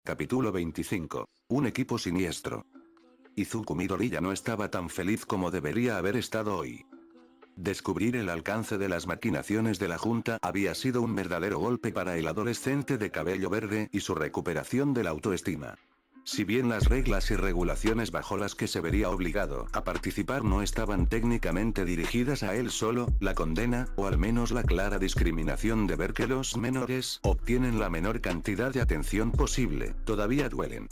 Capítulo 25. Un equipo siniestro. Izuku Midoriya no estaba tan feliz como debería haber estado hoy. Descubrir el alcance de las maquinaciones de la Junta había sido un verdadero golpe para el adolescente de cabello verde y su recuperación de la autoestima. Si bien las reglas y regulaciones bajo las que se vería obligado a participar no estaban técnicamente dirigidas a él solo, la condena, o al menos la clara discriminación de ver que los menores obtienen la menor cantidad de atención posible, todavía duelen.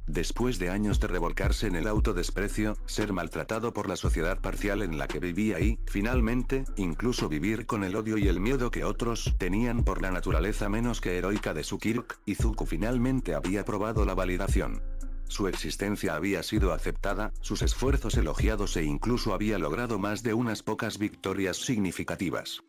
Después de años de revolcarse en el autodesprecio, ser maltratado por la sociedad parcial en la que vivía y, finalmente, incluso vivir con el odio y el miedo que otros tenían por la naturaleza menos que heroica de su Kirk, Izuku finalmente había probado la validación. Su existencia había sido aceptada, sus esfuerzos elogiados e incluso había logrado más de unas pocas victorias significativas.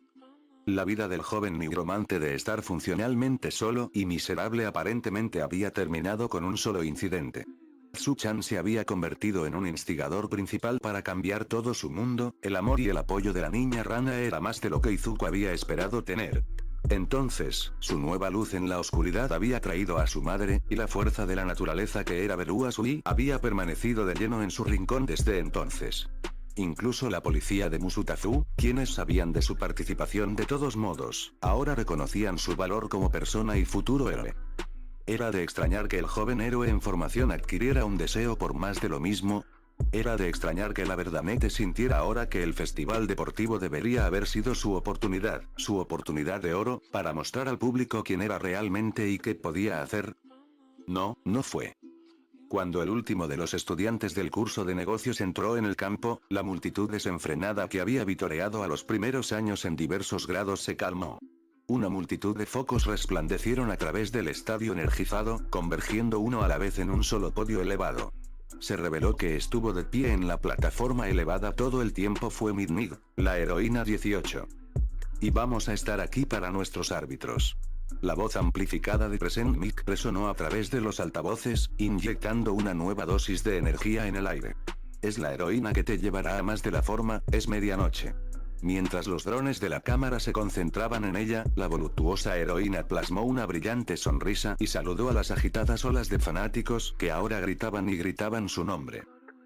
La vida del joven nigromante de estar funcionalmente solo y miserable aparentemente había terminado con un solo incidente. Tsu-chan se había convertido en un instigador principal para cambiar todo su mundo, el amor y el apoyo de la niña rana era más de lo que Izuku había esperado tener. Entonces, su nueva luz en la oscuridad había traído a su madre, y la fuerza de la naturaleza que era Beru Azui había permanecido de lleno en su rincón desde entonces. Incluso la policía de Musutazu, quienes sabían de su participación de todos modos, ahora reconocían su valor como persona y futuro héroe. Era de extrañar que el joven héroe en formación adquiriera un deseo por más de lo mismo. Era de extrañar que la Verdanete sintiera ahora que el festival deportivo debería haber sido su oportunidad de oro, para mostrar al público quién era realmente y qué podía hacer. No, no fue. Cuando el último de los estudiantes del curso de negocios entró en el campo, la multitud desenfrenada que había vitoreado a los primeros años en diversos grados se calmó. Una multitud de focos resplandecieron a través del estadio energizado, convergiendo uno a la vez en un solo podio elevado. Se reveló que estuvo de pie en la plataforma elevada todo el tiempo fue Midnig, la heroína 18. Y vamos a estar aquí para nuestros árbitros. La voz amplificada de Present Mic resonó a través de los altavoces, inyectando una nueva dosis de energía en el aire. Es la heroína que te llevará a más de la forma, es medianoche. Mientras los drones de la cámara se concentraban en ella, la voluptuosa heroína plasmó una brillante sonrisa y saludó a las agitadas olas de fanáticos que ahora gritaban y gritaban su nombre.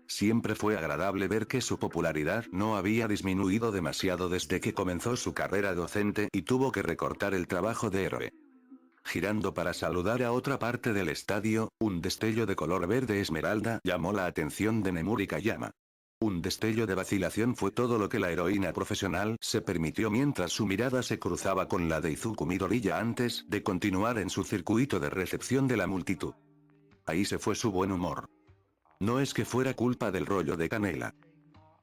Siempre fue agradable ver que su popularidad no había disminuido demasiado desde que comenzó su carrera docente y tuvo que recortar el trabajo de héroe. Girando para saludar a otra parte del estadio, un destello de color verde esmeralda llamó la atención de Nemuri Kayama. Un destello de vacilación fue todo lo que la heroína profesional se permitió mientras su mirada se cruzaba con la de Izuku Midoriya antes de continuar en su circuito de recepción de la multitud. Ahí se fue su buen humor. No es que fuera culpa del rollo de canela.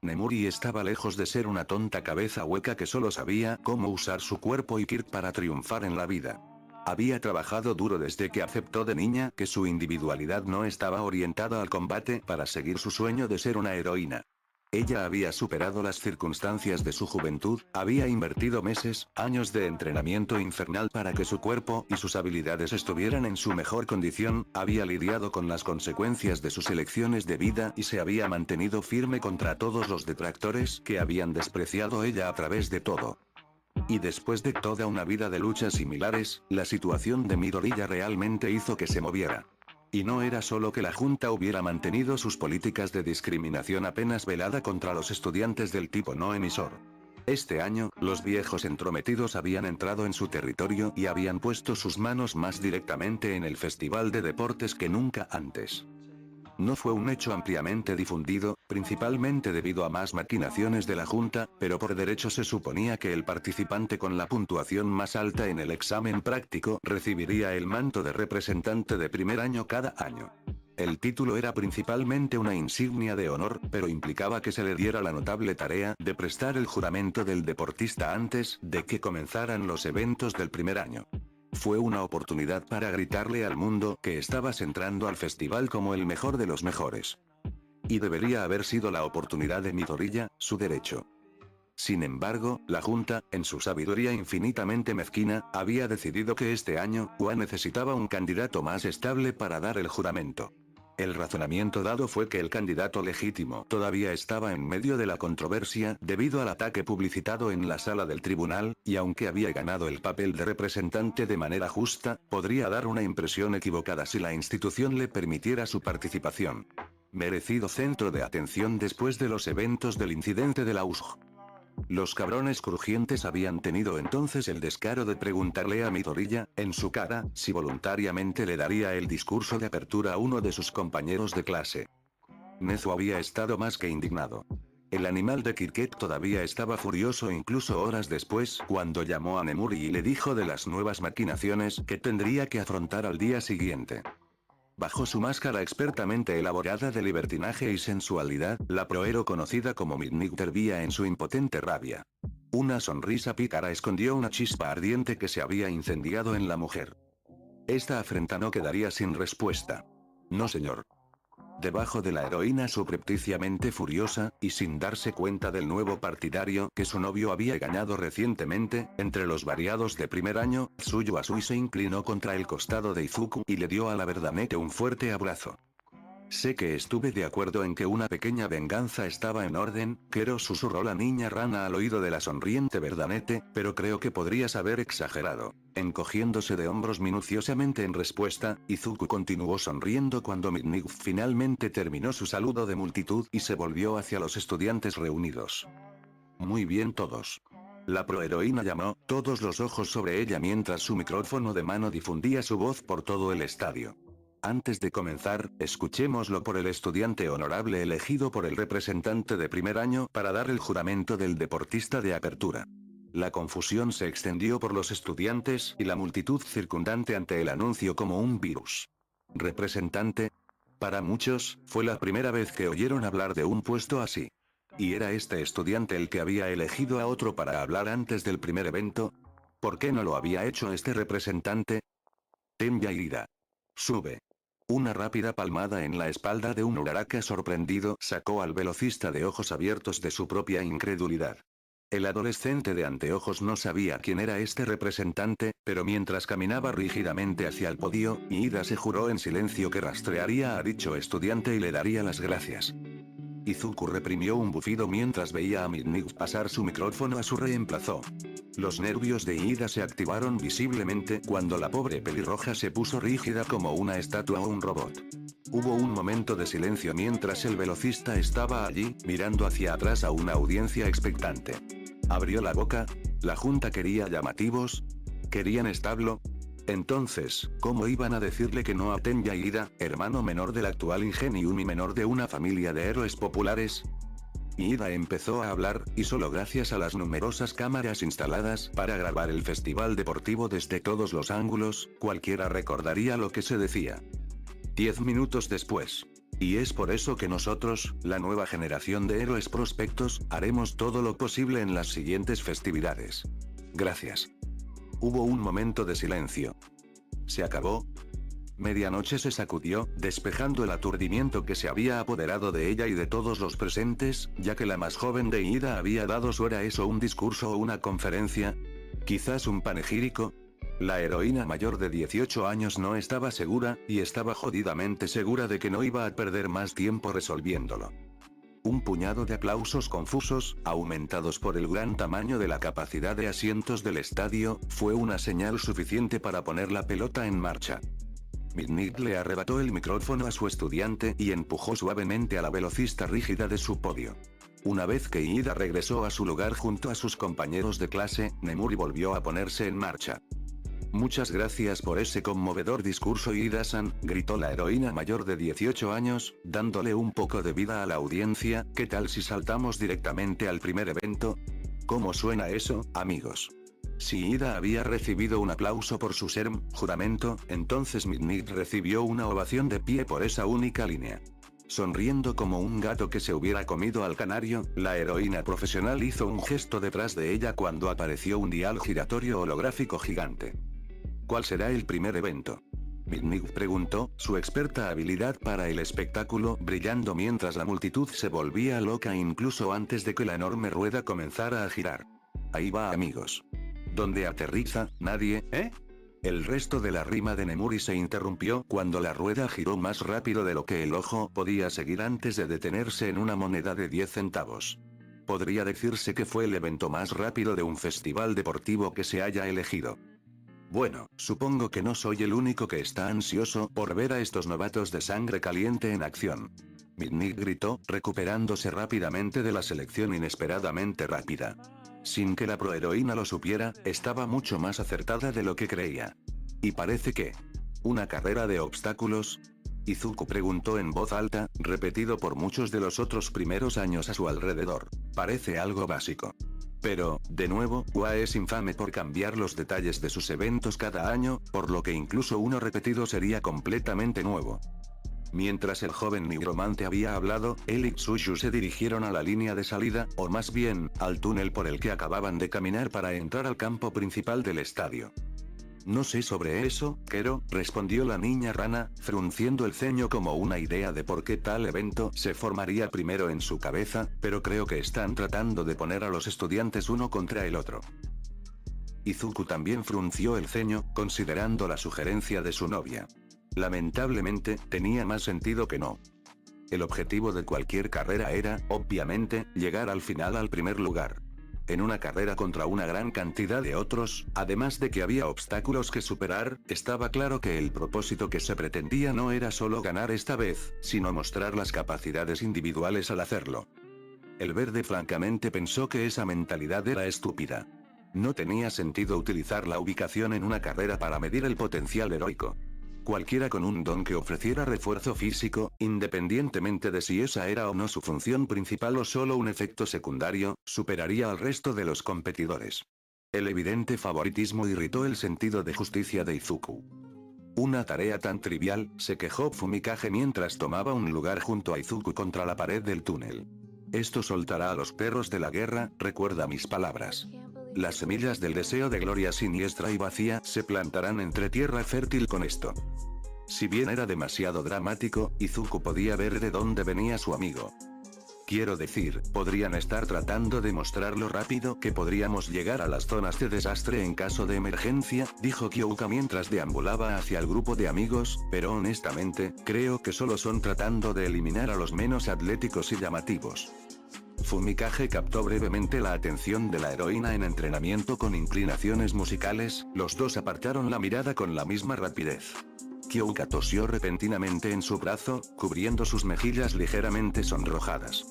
Nemuri estaba lejos de ser una tonta cabeza hueca que solo sabía cómo usar su cuerpo y Kirk para triunfar en la vida. Había trabajado duro desde que aceptó de niña que su individualidad no estaba orientada al combate para seguir su sueño de ser una heroína. Ella había superado las circunstancias de su juventud, había invertido meses, años de entrenamiento infernal para que su cuerpo y sus habilidades estuvieran en su mejor condición, había lidiado con las consecuencias de sus elecciones de vida y se había mantenido firme contra todos los detractores que habían despreciado ella a través de todo. Y después de toda una vida de luchas similares, la situación de Midoriya realmente hizo que se moviera. Y no era solo que la Junta hubiera mantenido sus políticas de discriminación apenas velada contra los estudiantes del tipo no emisor. Este año, los viejos entrometidos habían entrado en su territorio y habían puesto sus manos más directamente en el festival de deportes que nunca antes. No fue un hecho ampliamente difundido, principalmente debido a más maquinaciones de la Junta, pero por derecho se suponía que el participante con la puntuación más alta en el examen práctico recibiría el manto de representante de primer año cada año. El título era principalmente una insignia de honor, pero implicaba que se le diera la notable tarea de prestar el juramento del deportista antes de que comenzaran los eventos del primer año. Fue una oportunidad para gritarle al mundo que estabas entrando al festival como el mejor de los mejores. Y debería haber sido la oportunidad de Midoriya, su derecho. Sin embargo, la Junta, en su sabiduría infinitamente mezquina, había decidido que este año, Ua necesitaba un candidato más estable para dar el juramento. El razonamiento dado fue que el candidato legítimo todavía estaba en medio de la controversia debido al ataque publicitado en la sala del tribunal, y aunque había ganado el papel de representante de manera justa, podría dar una impresión equivocada si la institución le permitiera su participación. Merecido centro de atención después de los eventos del incidente de la USG. Los cabrones crujientes habían tenido entonces el descaro de preguntarle a Midoriya, en su cara, si voluntariamente le daría el discurso de apertura a uno de sus compañeros de clase. Nezu había estado más que indignado. El animal de Kirket todavía estaba furioso incluso horas después cuando llamó a Nemuri y le dijo de las nuevas maquinaciones que tendría que afrontar al día siguiente. Bajo su máscara expertamente elaborada de libertinaje y sensualidad, la proero conocida como Midnight hervía en su impotente rabia. Una sonrisa pícara escondió una chispa ardiente que se había incendiado en la mujer. Esta afrenta no quedaría sin respuesta. No, señor. Debajo de la heroína subrepticiamente furiosa, y sin darse cuenta del nuevo partidario que su novio había ganado recientemente, entre los variados de primer año, Tsuyu Asui se inclinó contra el costado de Izuku y le dio a la Verdanete un fuerte abrazo. Sé que estuve de acuerdo en que una pequeña venganza estaba en orden, Kero, susurró la niña rana al oído de la sonriente Verdanete, pero creo que podrías haber exagerado. Encogiéndose de hombros minuciosamente en respuesta, Izuku continuó sonriendo cuando Midnight finalmente terminó su saludo de multitud y se volvió hacia los estudiantes reunidos. Muy bien todos. La proheroína llamó, todos los ojos sobre ella mientras su micrófono de mano difundía su voz por todo el estadio. Antes de comenzar, escuchémoslo por el estudiante honorable elegido por el representante de primer año para dar el juramento del deportista de apertura. La confusión se extendió por los estudiantes y la multitud circundante ante el anuncio como un virus. Representante. Para muchos, fue la primera vez que oyeron hablar de un puesto así. ¿Y era este estudiante el que había elegido a otro para hablar antes del primer evento? ¿Por qué no lo había hecho este representante? Ten Yaira. Sube. Una rápida palmada en la espalda de un Uraraka sorprendido sacó al velocista de ojos abiertos de su propia incredulidad. El adolescente de anteojos no sabía quién era este representante, pero mientras caminaba rígidamente hacia el podio, Iida se juró en silencio que rastrearía a dicho estudiante y le daría las gracias. Izuku reprimió un bufido mientras veía a Midnight pasar su micrófono a su reemplazo. Los nervios de Iida se activaron visiblemente cuando la pobre pelirroja se puso rígida como una estatua o un robot. Hubo un momento de silencio mientras el velocista estaba allí, mirando hacia atrás a una audiencia expectante. Abrió la boca. ¿La junta quería llamativos? ¿Querían establo? Entonces, ¿cómo iban a decirle que no a Ten Yaida, hermano menor del actual Ingenium y menor de una familia de héroes populares? Iida empezó a hablar, y solo gracias a las numerosas cámaras instaladas para grabar el festival deportivo desde todos los ángulos, cualquiera recordaría lo que se decía. 10 minutos después. Y es por eso que nosotros, la nueva generación de héroes prospectos, haremos todo lo posible en las siguientes festividades. Gracias. Hubo un momento de silencio. ¿Se acabó? Medianoche se sacudió, despejando el aturdimiento que se había apoderado de ella y de todos los presentes, ya que la más joven de Iida había dado su era eso un discurso o una conferencia. Quizás un panegírico. La heroína mayor de 18 años no estaba segura, y estaba jodidamente segura de que no iba a perder más tiempo resolviéndolo. Un puñado de aplausos confusos, aumentados por el gran tamaño de la capacidad de asientos del estadio, fue una señal suficiente para poner la pelota en marcha. Midnight le arrebató el micrófono a su estudiante y empujó suavemente a la velocista rígida de su podio. Una vez que Iida regresó a su lugar junto a sus compañeros de clase, Nemuri volvió a ponerse en marcha. Muchas gracias por ese conmovedor discurso, Iida-san, gritó la heroína mayor de 18 años, dándole un poco de vida a la audiencia. ¿Qué tal si saltamos directamente al primer evento? ¿Cómo suena eso, amigos? Si Iida había recibido un aplauso por su juramento, entonces Midnight recibió una ovación de pie por esa única línea. Sonriendo como un gato que se hubiera comido al canario, la heroína profesional hizo un gesto detrás de ella cuando apareció un dial giratorio holográfico gigante. ¿Cuál será el primer evento? Midnight preguntó, su experta habilidad para el espectáculo brillando mientras la multitud se volvía loca incluso antes de que la enorme rueda comenzara a girar. Ahí va, amigos. ¿Dónde aterriza? Nadie, ¿eh? El resto de la rima de Nemuri se interrumpió cuando la rueda giró más rápido de lo que el ojo podía seguir antes de detenerse en una moneda de 10 centavos. Podría decirse que fue el evento más rápido de un festival deportivo que se haya elegido. Bueno, supongo que no soy el único que está ansioso por ver a estos novatos de sangre caliente en acción. Mitnick gritó, recuperándose rápidamente de la selección inesperadamente rápida. Sin que la proheroína lo supiera, estaba mucho más acertada de lo que creía. Y parece que... ¿una carrera de obstáculos? Izuku preguntó en voz alta, repetido por muchos de los otros primeros años a su alrededor. Parece algo básico. Pero, de nuevo, Wa es infame por cambiar los detalles de sus eventos cada año, por lo que incluso uno repetido sería completamente nuevo. Mientras el joven nigromante había hablado, él y Tsuyu se dirigieron a la línea de salida, o más bien, al túnel por el que acababan de caminar para entrar al campo principal del estadio. No sé sobre eso, Kero, respondió la niña rana, frunciendo el ceño como una idea de por qué tal evento se formaría primero en su cabeza, pero creo que están tratando de poner a los estudiantes uno contra el otro. Izuku también frunció el ceño, considerando la sugerencia de su novia. Lamentablemente, tenía más sentido que no. El objetivo de cualquier carrera era, obviamente, llegar al final al primer lugar. En una carrera contra una gran cantidad de otros, además de que había obstáculos que superar, estaba claro que el propósito que se pretendía no era solo ganar esta vez, sino mostrar las capacidades individuales al hacerlo. El verde francamente pensó que esa mentalidad era estúpida. No tenía sentido utilizar la ubicación en una carrera para medir el potencial heroico. Cualquiera con un don que ofreciera refuerzo físico, independientemente de si esa era o no su función principal o solo un efecto secundario, superaría al resto de los competidores. El evidente favoritismo irritó el sentido de justicia de Izuku. Una tarea tan trivial, se quejó Fumikage mientras tomaba un lugar junto a Izuku contra la pared del túnel. Esto soltará a los perros de la guerra, recuerda mis palabras. Las semillas del deseo de gloria siniestra y vacía se plantarán entre tierra fértil con esto. Si bien era demasiado dramático, Izuku podía ver de dónde venía su amigo. Quiero decir, podrían estar tratando de mostrar lo rápido que podríamos llegar a las zonas de desastre en caso de emergencia, dijo Kyouka mientras deambulaba hacia el grupo de amigos, pero honestamente, creo que solo son tratando de eliminar a los menos atléticos y llamativos. Fumikage captó brevemente la atención de la heroína en entrenamiento con inclinaciones musicales, los dos apartaron la mirada con la misma rapidez. Kyouka tosió repentinamente en su brazo, cubriendo sus mejillas ligeramente sonrojadas.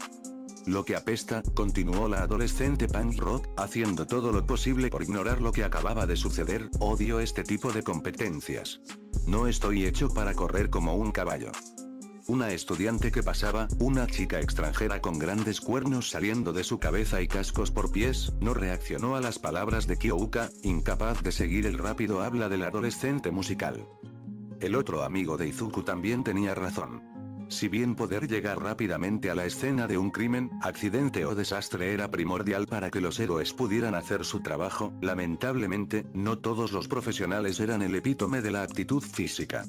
Lo que apesta, continuó la adolescente punk rock, haciendo todo lo posible por ignorar lo que acababa de suceder, odio este tipo de competencias. No estoy hecho para correr como un caballo. Una estudiante que pasaba, una chica extranjera con grandes cuernos saliendo de su cabeza y cascos por pies, no reaccionó a las palabras de Kyouka, incapaz de seguir el rápido habla del adolescente musical. El otro amigo de Izuku también tenía razón. Si bien poder llegar rápidamente a la escena de un crimen, accidente o desastre era primordial para que los héroes pudieran hacer su trabajo, lamentablemente, no todos los profesionales eran el epítome de la actitud física.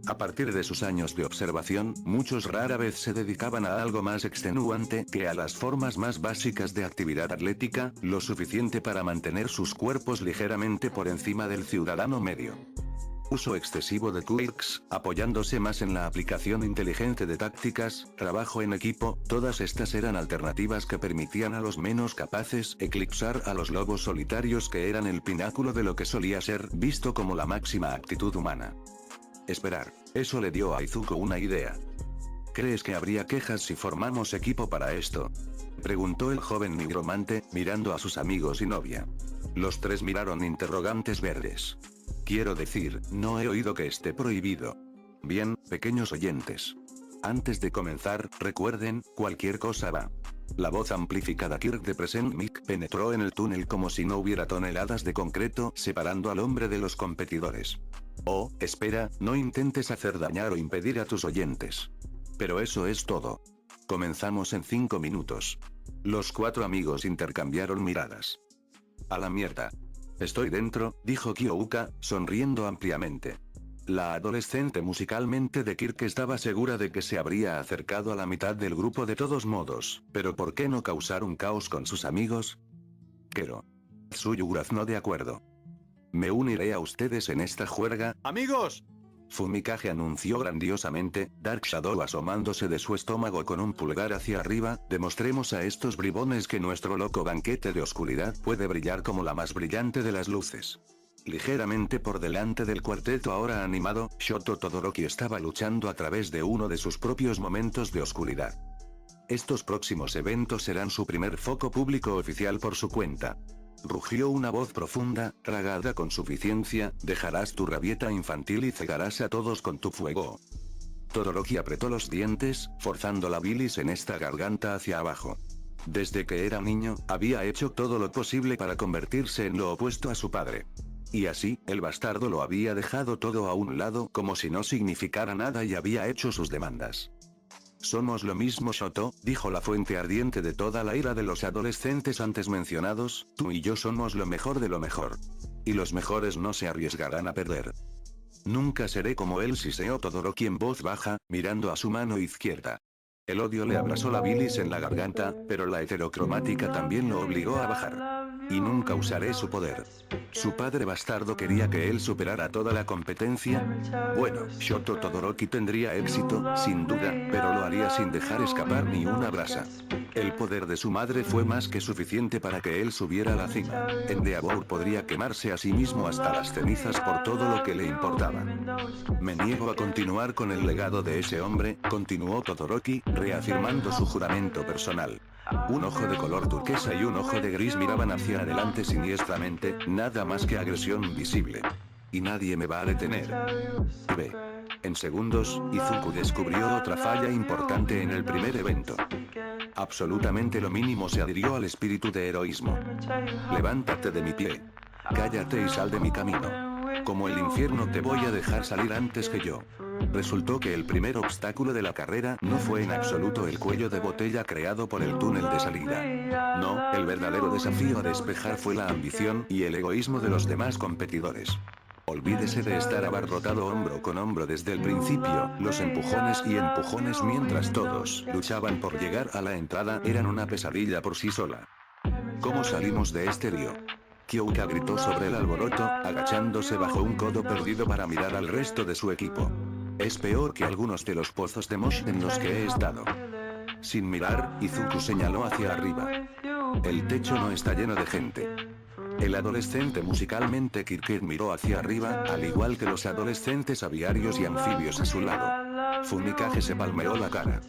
A partir de sus años de observación, muchos rara vez se dedicaban a algo más extenuante que a las formas más básicas de actividad atlética, lo suficiente para mantener sus cuerpos ligeramente por encima del ciudadano medio. Uso excesivo de quirks, apoyándose más en la aplicación inteligente de tácticas, trabajo en equipo, todas estas eran alternativas que permitían a los menos capaces eclipsar a los lobos solitarios que eran el pináculo de lo que solía ser visto como la máxima actitud humana. Esperar. Eso le dio a Izuku una idea. ¿Crees que habría quejas si formamos equipo para esto? Preguntó el joven nigromante, mirando a sus amigos y novia. Los tres miraron interrogantes verdes. Quiero decir, no he oído que esté prohibido. Bien, pequeños oyentes. Antes de comenzar, recuerden, cualquier cosa va. La voz amplificada Kirk de Present Mic penetró en el túnel como si no hubiera toneladas de concreto separando al hombre de los competidores. Oh, espera, no intentes hacer dañar o impedir a tus oyentes. Pero eso es todo. Comenzamos en 5 minutos. Los 4 amigos intercambiaron miradas. A la mierda. Estoy dentro, dijo Kyouka, sonriendo ampliamente. La adolescente musicalmente de Kirk estaba segura de que se habría acercado a la mitad del grupo de todos modos, pero ¿por qué no causar un caos con sus amigos? Kero. Tsuyu graznó de acuerdo. Me uniré a ustedes en esta juerga. ¡Amigos! Fumikage anunció grandiosamente, Dark Shadow asomándose de su estómago con un pulgar hacia arriba, demostremos a estos bribones que nuestro loco banquete de oscuridad puede brillar como la más brillante de las luces. Ligeramente por delante del cuarteto ahora animado, Shoto Todoroki estaba luchando a través de uno de sus propios momentos de oscuridad. Estos próximos eventos serán su primer foco público oficial por su cuenta. Rugió una voz profunda, tragada con suficiencia, dejarás tu rabieta infantil y cegarás a todos con tu fuego. Todoroki apretó los dientes, forzando la bilis en esta garganta hacia abajo. Desde que era niño, había hecho todo lo posible para convertirse en lo opuesto a su padre. Y así, el bastardo lo había dejado todo a un lado como si no significara nada y había hecho sus demandas. Somos lo mismo, Shoto, dijo la fuente ardiente de toda la ira de los adolescentes antes mencionados, tú y yo somos lo mejor de lo mejor. Y los mejores no se arriesgarán a perder. Nunca seré como él, siseó Todoroki en voz baja, mirando a su mano izquierda. El odio le abrasó la bilis en la garganta, pero la heterocromática también lo obligó a bajar. Y nunca usaré su poder. Su padre bastardo quería que él superara toda la competencia. Bueno, Shoto Todoroki tendría éxito, sin duda, pero lo haría sin dejar escapar ni una brasa. El poder de su madre fue más que suficiente para que él subiera a la cima. Endeavor podría quemarse a sí mismo hasta las cenizas por todo lo que le importaba. Me niego a continuar con el legado de ese hombre, continuó Todoroki, reafirmando su juramento personal. Un ojo de color turquesa y un ojo de gris miraban hacia adelante siniestramente, nada más que agresión visible. Y nadie me va a detener. Ve. En segundos, Izuku descubrió otra falla importante en el primer evento. Absolutamente lo mínimo se adhirió al espíritu de heroísmo. Levántate de mi pie. Cállate y sal de mi camino. Como el infierno te voy a dejar salir antes que yo. Resultó que el primer obstáculo de la carrera no fue en absoluto el cuello de botella creado por el túnel de salida. No, el verdadero desafío a despejar fue la ambición y el egoísmo de los demás competidores. Olvídese de estar abarrotado hombro con hombro desde el principio, los empujones y empujones mientras todos luchaban por llegar a la entrada eran una pesadilla por sí sola. ¿Cómo salimos de este lío? Kyoka gritó sobre el alboroto, agachándose bajo un codo perdido para mirar al resto de su equipo. Es peor que algunos de los pozos de mosh en los que he estado. Sin mirar, Izuku señaló hacia arriba. El techo no está lleno de gente. El adolescente musicalmente Kirkir miró hacia arriba, al igual que los adolescentes aviarios y anfibios a su lado. Fumikage se palmeó la cara.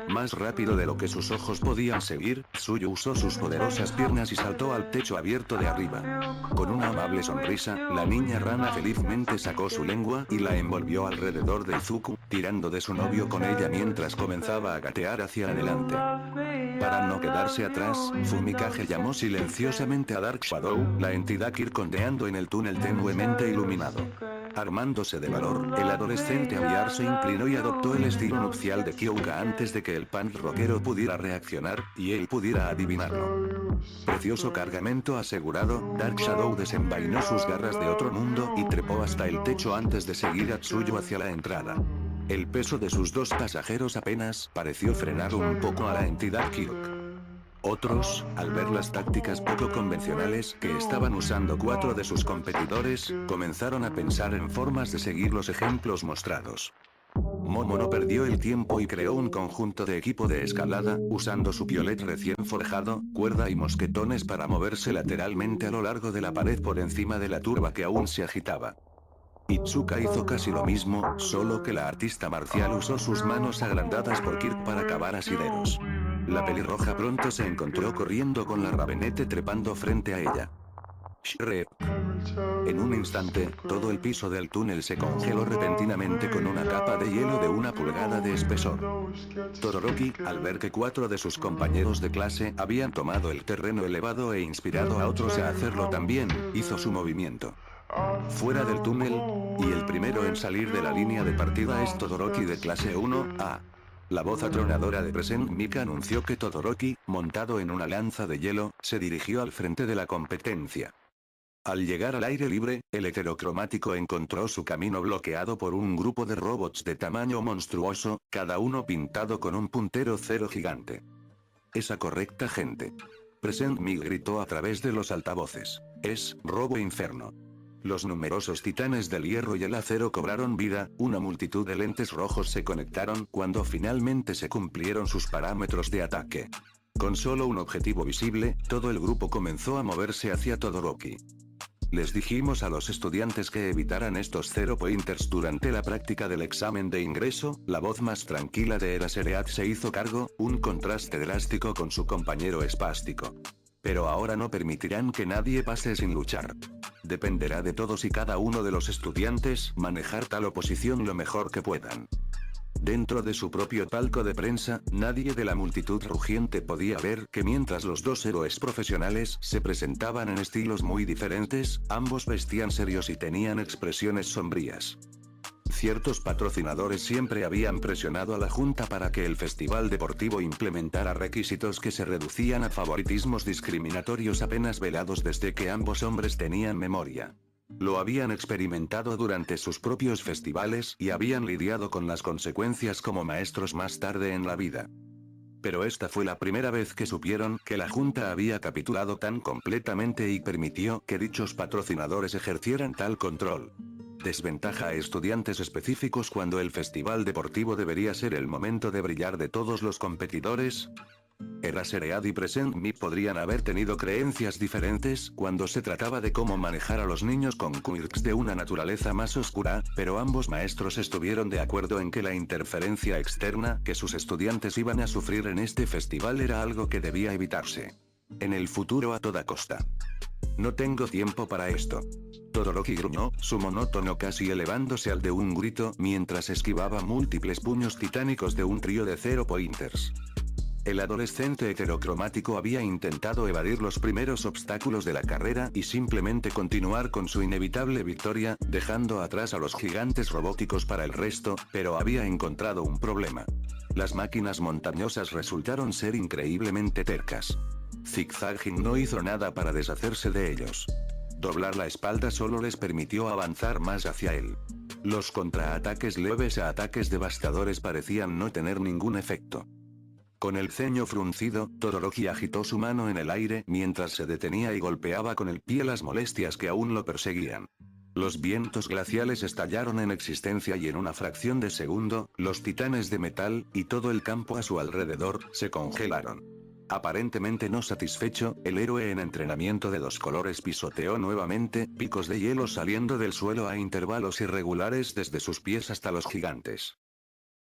Más rápido de lo que sus ojos podían seguir, Tsuyu usó sus poderosas piernas y saltó al techo abierto de arriba. Con una amable sonrisa, la niña rana felizmente sacó su lengua y la envolvió alrededor de Izuku, tirando de su novio con ella mientras comenzaba a gatear hacia adelante. Para no quedarse atrás, Fumikage llamó silenciosamente a Dark Shadow, la entidad kirkondeando en el túnel tenuemente iluminado. Armándose de valor, el adolescente aviar se inclinó y adoptó el estilo nupcial de Kyoka antes de que el punk rockero pudiera reaccionar, y él pudiera adivinarlo. Precioso cargamento asegurado, Dark Shadow desenvainó sus garras de otro mundo y trepó hasta el techo antes de seguir a Tsuyu hacia la entrada. El peso de sus dos pasajeros apenas pareció frenar un poco a la entidad Kirk. Otros, al ver las tácticas poco convencionales que estaban usando 4 de sus competidores, comenzaron a pensar en formas de seguir los ejemplos mostrados. Momo no perdió el tiempo y creó un conjunto de equipo de escalada, usando su piolet recién forjado, cuerda y mosquetones para moverse lateralmente a lo largo de la pared por encima de la turba que aún se agitaba. Itsuka hizo casi lo mismo, solo que la artista marcial usó sus manos agrandadas por Kirk para cavar asideros. La pelirroja pronto se encontró corriendo con la rabenete trepando frente a ella. Shrek. En un instante, todo el piso del túnel se congeló repentinamente con una capa de hielo de 1 pulgada de espesor. Todoroki, al ver que 4 de sus compañeros de clase habían tomado el terreno elevado e inspirado a otros a hacerlo también, hizo su movimiento. Fuera del túnel, y el primero en salir de la línea de partida es Todoroki de clase 1A. La voz atronadora de Present Mika anunció que Todoroki, montado en una lanza de hielo, se dirigió al frente de la competencia. Al llegar al aire libre, el heterocromático encontró su camino bloqueado por un grupo de robots de tamaño monstruoso, cada uno pintado con un puntero cero gigante. Esa correcta gente. Present Me gritó a través de los altavoces. Es Robo Inferno. Los numerosos titanes del hierro y el acero cobraron vida, una multitud de lentes rojos se conectaron cuando finalmente se cumplieron sus parámetros de ataque. Con solo un objetivo visible, todo el grupo comenzó a moverse hacia Todoroki. Les dijimos a los estudiantes que evitaran estos zero pointers durante la práctica del examen de ingreso, la voz más tranquila de Eraserhead se hizo cargo, un contraste drástico con su compañero espástico. Pero ahora no permitirán que nadie pase sin luchar. Dependerá de todos y cada uno de los estudiantes manejar tal oposición lo mejor que puedan. Dentro de su propio palco de prensa, nadie de la multitud rugiente podía ver que mientras los dos héroes profesionales se presentaban en estilos muy diferentes, ambos vestían serios y tenían expresiones sombrías. Ciertos patrocinadores siempre habían presionado a la Junta para que el festival deportivo implementara requisitos que se reducían a favoritismos discriminatorios apenas velados desde que ambos hombres tenían memoria. Lo habían experimentado durante sus propios festivales y habían lidiado con las consecuencias como maestros más tarde en la vida. Pero esta fue la primera vez que supieron que la Junta había capitulado tan completamente y permitió que dichos patrocinadores ejercieran tal control. Desventaja a estudiantes específicos cuando el festival deportivo debería ser el momento de brillar de todos los competidores. Eraserhead y Present Me podrían haber tenido creencias diferentes cuando se trataba de cómo manejar a los niños con quirks de una naturaleza más oscura, pero ambos maestros estuvieron de acuerdo en que la interferencia externa que sus estudiantes iban a sufrir en este festival era algo que debía evitarse. En el futuro a toda costa. No tengo tiempo para esto. Todoroki gruñó, su monótono casi elevándose al de un grito mientras esquivaba múltiples puños titánicos de un trío de zero pointers. El adolescente heterocromático había intentado evadir los primeros obstáculos de la carrera y simplemente continuar con su inevitable victoria, dejando atrás a los gigantes robóticos para el resto, pero había encontrado un problema. Las máquinas montañosas resultaron ser increíblemente tercas. Zigzagging no hizo nada para deshacerse de ellos. Doblar la espalda solo les permitió avanzar más hacia él. Los contraataques leves a ataques devastadores parecían no tener ningún efecto. Con el ceño fruncido, Todoroki agitó su mano en el aire mientras se detenía y golpeaba con el pie las molestias que aún lo perseguían. Los vientos glaciales estallaron en existencia y en una fracción de segundo, los titanes de metal, y todo el campo a su alrededor, se congelaron. Aparentemente no satisfecho, el héroe en entrenamiento de dos colores pisoteó nuevamente, picos de hielo saliendo del suelo a intervalos irregulares desde sus pies hasta los gigantes.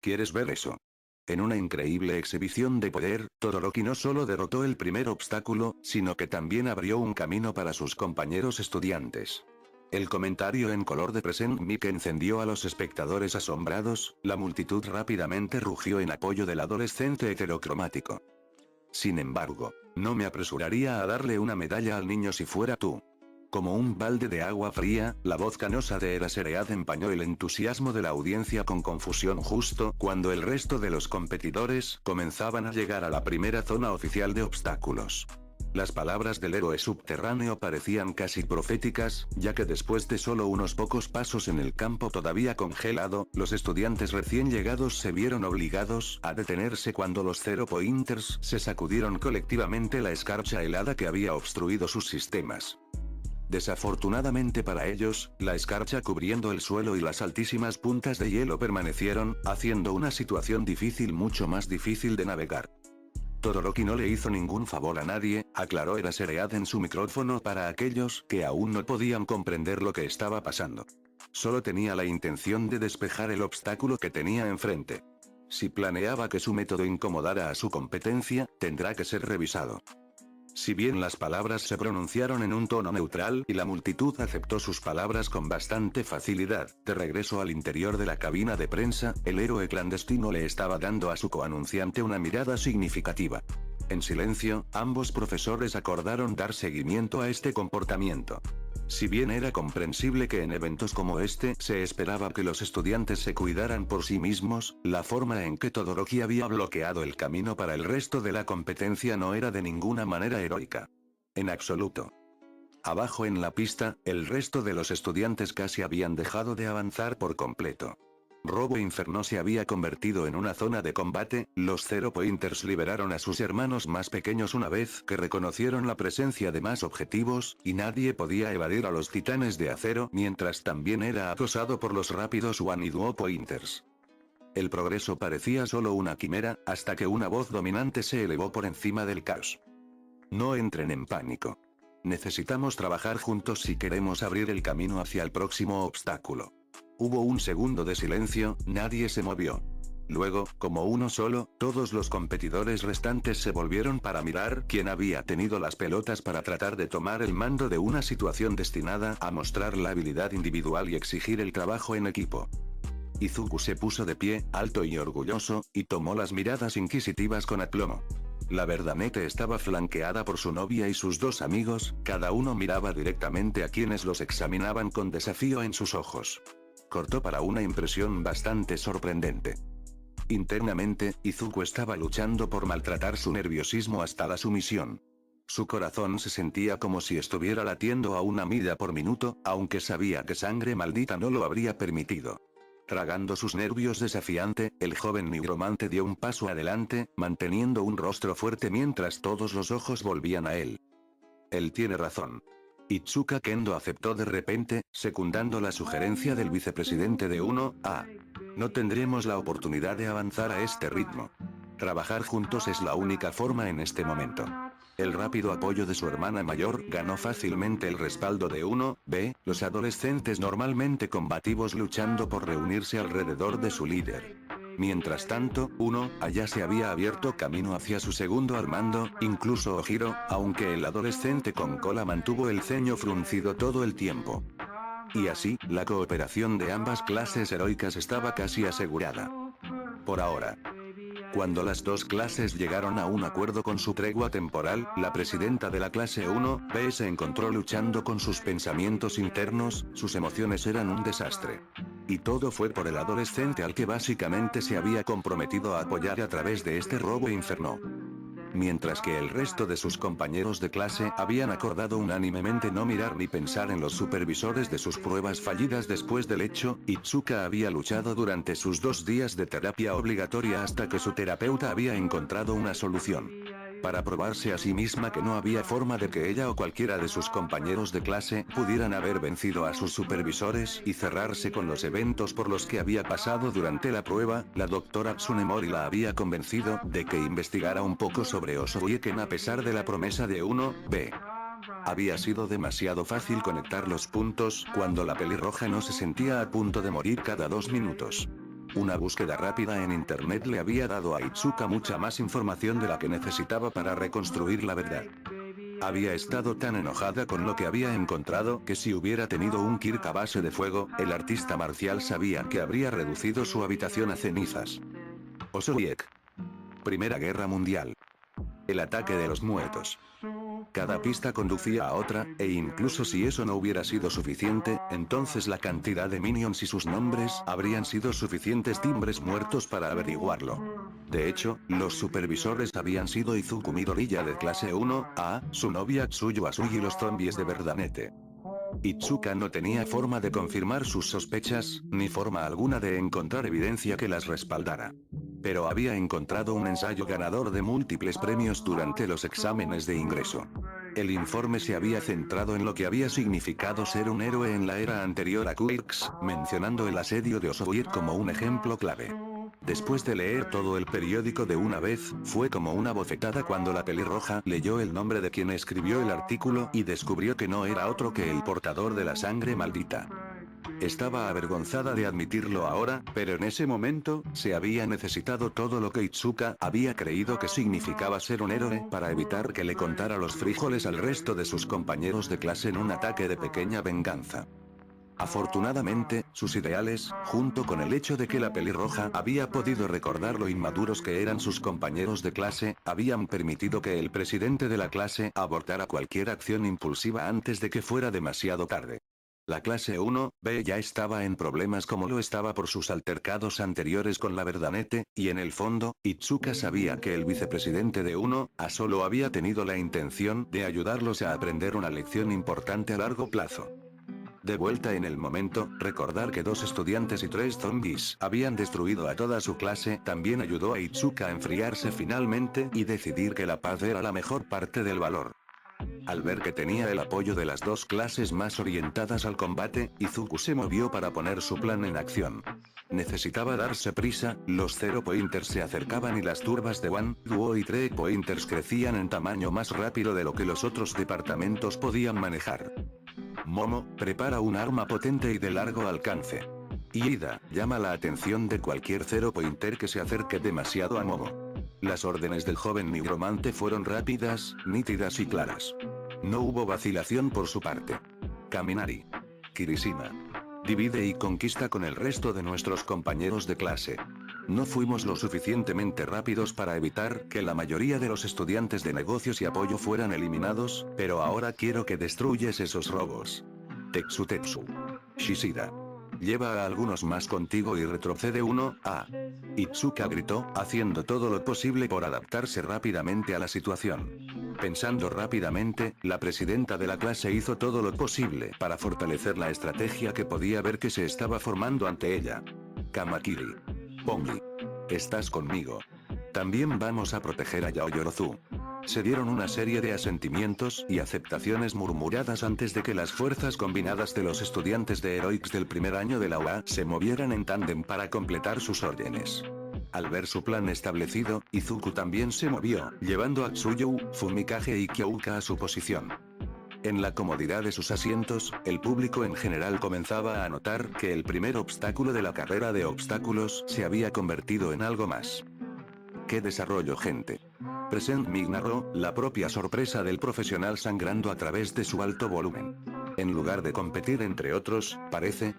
¿Quieres ver eso? En una increíble exhibición de poder, Todoroki no solo derrotó el primer obstáculo, sino que también abrió un camino para sus compañeros estudiantes. El comentario en color de Present Me que encendió a los espectadores asombrados, la multitud rápidamente rugió en apoyo del adolescente heterocromático. Sin embargo, no me apresuraría a darle una medalla al niño si fuera tú. Como un balde de agua fría, la voz canosa de Eraserhead empañó el entusiasmo de la audiencia con confusión justo cuando el resto de los competidores comenzaban a llegar a la primera zona oficial de obstáculos. Las palabras del héroe subterráneo parecían casi proféticas, ya que después de solo unos pocos pasos en el campo todavía congelado, los estudiantes recién llegados se vieron obligados a detenerse cuando los zero pointers se sacudieron colectivamente la escarcha helada que había obstruido sus sistemas. Desafortunadamente para ellos, la escarcha cubriendo el suelo y las altísimas puntas de hielo permanecieron, haciendo una situación difícil mucho más difícil de navegar. Todoroki no le hizo ningún favor a nadie, aclaró Eraserhead en su micrófono para aquellos que aún no podían comprender lo que estaba pasando. Solo tenía la intención de despejar el obstáculo que tenía enfrente. Si planeaba que su método incomodara a su competencia, tendrá que ser revisado. Si bien las palabras se pronunciaron en un tono neutral y la multitud aceptó sus palabras con bastante facilidad, de regreso al interior de la cabina de prensa, el héroe clandestino le estaba dando a su coanunciante una mirada significativa. En silencio, ambos profesores acordaron dar seguimiento a este comportamiento. Si bien era comprensible que en eventos como este se esperaba que los estudiantes se cuidaran por sí mismos, la forma en que Todoroki había bloqueado el camino para el resto de la competencia no era de ninguna manera heroica. En absoluto. Abajo en la pista, el resto de los estudiantes casi habían dejado de avanzar por completo. Robo Inferno se había convertido en una zona de combate, los Zero Pointers liberaron a sus hermanos más pequeños una vez que reconocieron la presencia de más objetivos, y nadie podía evadir a los titanes de acero mientras también era acosado por los rápidos One y Duo Pointers. El progreso parecía solo una quimera, hasta que una voz dominante se elevó por encima del caos. No entren en pánico. Necesitamos trabajar juntos si queremos abrir el camino hacia el próximo obstáculo. Hubo un segundo de silencio, nadie se movió. Luego, como uno solo, todos los competidores restantes se volvieron para mirar quién había tenido las pelotas para tratar de tomar el mando de una situación destinada a mostrar la habilidad individual y exigir el trabajo en equipo. Izuku se puso de pie, alto y orgulloso, y tomó las miradas inquisitivas con aplomo. La Verdanete estaba flanqueada por su novia y sus dos amigos, cada uno miraba directamente a quienes los examinaban con desafío en sus ojos. Cortó para una impresión bastante sorprendente. Internamente, Izuku estaba luchando por maltratar su nerviosismo hasta la sumisión. Su corazón se sentía como si estuviera latiendo a una milla por minuto, aunque sabía que sangre maldita no lo habría permitido. Tragando sus nervios desafiante, el joven nigromante dio un paso adelante, manteniendo un rostro fuerte mientras todos los ojos volvían a él. Él tiene razón. Itsuka Kendo aceptó de repente, secundando la sugerencia del vicepresidente de 1A. No tendremos la oportunidad de avanzar a este ritmo. Trabajar juntos es la única forma en este momento. El rápido apoyo de su hermana mayor ganó fácilmente el respaldo de 1B, los adolescentes normalmente combativos luchando por reunirse alrededor de su líder. Mientras tanto, allá se había abierto camino hacia su segundo al mando, incluso Ojiro, aunque el adolescente con cola mantuvo el ceño fruncido todo el tiempo. Y así, la cooperación de ambas clases heroicas estaba casi asegurada. Por ahora. Cuando las dos clases llegaron a un acuerdo con su tregua temporal, la presidenta de la clase 1B se encontró luchando con sus pensamientos internos, sus emociones eran un desastre. Y todo fue por el adolescente al que básicamente se había comprometido a apoyar a través de este robo inferno. Mientras que el resto de sus compañeros de clase habían acordado unánimemente no mirar ni pensar en los supervisores de sus pruebas fallidas después del hecho, Itsuka había luchado durante sus 2 días de terapia obligatoria hasta que su terapeuta había encontrado una solución. Para probarse a sí misma que no había forma de que ella o cualquiera de sus compañeros de clase pudieran haber vencido a sus supervisores y cerrarse con los eventos por los que había pasado durante la prueba, la doctora Tsunemori la había convencido de que investigara un poco sobre Osobuiken a pesar de la promesa de 1B. Había sido demasiado fácil conectar los puntos cuando la pelirroja no se sentía a punto de morir cada 2 minutos. Una búsqueda rápida en internet le había dado a Itsuka mucha más información de la que necesitaba para reconstruir la verdad. Había estado tan enojada con lo que había encontrado que si hubiera tenido un Kirk a base de fuego, el artista marcial sabía que habría reducido su habitación a cenizas. Osobuiek. Primera Guerra Mundial. El ataque de los muertos. Cada pista conducía a otra, e incluso si eso no hubiera sido suficiente, entonces la cantidad de minions y sus nombres habrían sido suficientes timbres muertos para averiguarlo. De hecho, los supervisores habían sido Izuku Midoriya de clase 1A, su novia Tsuyu Asui y los zombies de Verdanete. Itsuka no tenía forma de confirmar sus sospechas, ni forma alguna de encontrar evidencia que las respaldara. Pero había encontrado un ensayo ganador de múltiples premios durante los exámenes de ingreso. El informe se había centrado en lo que había significado ser un héroe en la era anterior a Quirks, mencionando el asedio de Osobuiek como un ejemplo clave. Después de leer todo el periódico de una vez, fue como una bofetada cuando la pelirroja leyó el nombre de quien escribió el artículo y descubrió que no era otro que el portador de la sangre maldita. Estaba avergonzada de admitirlo ahora, pero en ese momento, se había necesitado todo lo que Itsuka había creído que significaba ser un héroe para evitar que le contara los frijoles al resto de sus compañeros de clase en un ataque de pequeña venganza. Afortunadamente, sus ideales, junto con el hecho de que la pelirroja había podido recordar lo inmaduros que eran sus compañeros de clase, habían permitido que el presidente de la clase abortara cualquier acción impulsiva antes de que fuera demasiado tarde. La clase 1B ya estaba en problemas como lo estaba por sus altercados anteriores con la Verdanete, y en el fondo, Itsuka sabía que el vicepresidente de 1A solo había tenido la intención de ayudarlos a aprender una lección importante a largo plazo. De vuelta en el momento, recordar que 2 estudiantes y 3 zombies habían destruido a toda su clase también ayudó a Itsuka a enfriarse finalmente y decidir que la paz era la mejor parte del valor. Al ver que tenía el apoyo de las 2 clases más orientadas al combate, Izuku se movió para poner su plan en acción. Necesitaba darse prisa, los Zero Pointers se acercaban y las turbas de One, Duo y Three Pointers crecían en tamaño más rápido de lo que los otros departamentos podían manejar. Momo, prepara un arma potente y de largo alcance. Ida, llama la atención de cualquier Zero Pointer que se acerque demasiado a Momo. Las órdenes del joven nigromante fueron rápidas, nítidas y claras. No hubo vacilación por su parte. Kaminari. Kirishima. Divide y conquista con el resto de nuestros compañeros de clase. No fuimos lo suficientemente rápidos para evitar que la mayoría de los estudiantes de negocios y apoyo fueran eliminados, pero ahora quiero que destruyes esos robos. Tetsu. Shishida. Lleva a algunos más contigo y retrocede uno, Itsuka gritó, haciendo todo lo posible por adaptarse rápidamente a la situación. Pensando rápidamente, la presidenta de la clase hizo todo lo posible para fortalecer la estrategia que podía ver que se estaba formando ante ella. Kamakiri. Pongi. Estás conmigo. También vamos a proteger a Yaoyorozu. Se dieron una serie de asentimientos y aceptaciones murmuradas antes de que las fuerzas combinadas de los estudiantes de Heroics del primer año de la UA se movieran en tándem para completar sus órdenes. Al ver su plan establecido, Izuku también se movió, llevando a Tsuyu, Fumikage y Kyouka a su posición. En la comodidad de sus asientos, el público en general comenzaba a notar que el primer obstáculo de la carrera de obstáculos se había convertido en algo más. ¡Qué desarrollo, gente! Present Mig narró, la propia sorpresa del profesional sangrando a través de su alto volumen. En lugar de competir entre otros, parece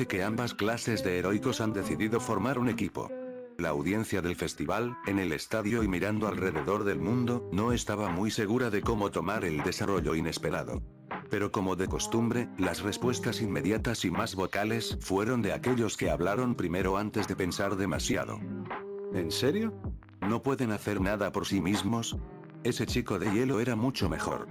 que ambas clases de heroicos han decidido formar un equipo. La audiencia del festival, en el estadio y mirando alrededor del mundo, no estaba muy segura de cómo tomar el desarrollo inesperado. Pero como de costumbre, las respuestas inmediatas y más vocales fueron de aquellos que hablaron primero antes de pensar demasiado. ¿En serio? ¿No pueden hacer nada por sí mismos? Ese chico de hielo era mucho mejor.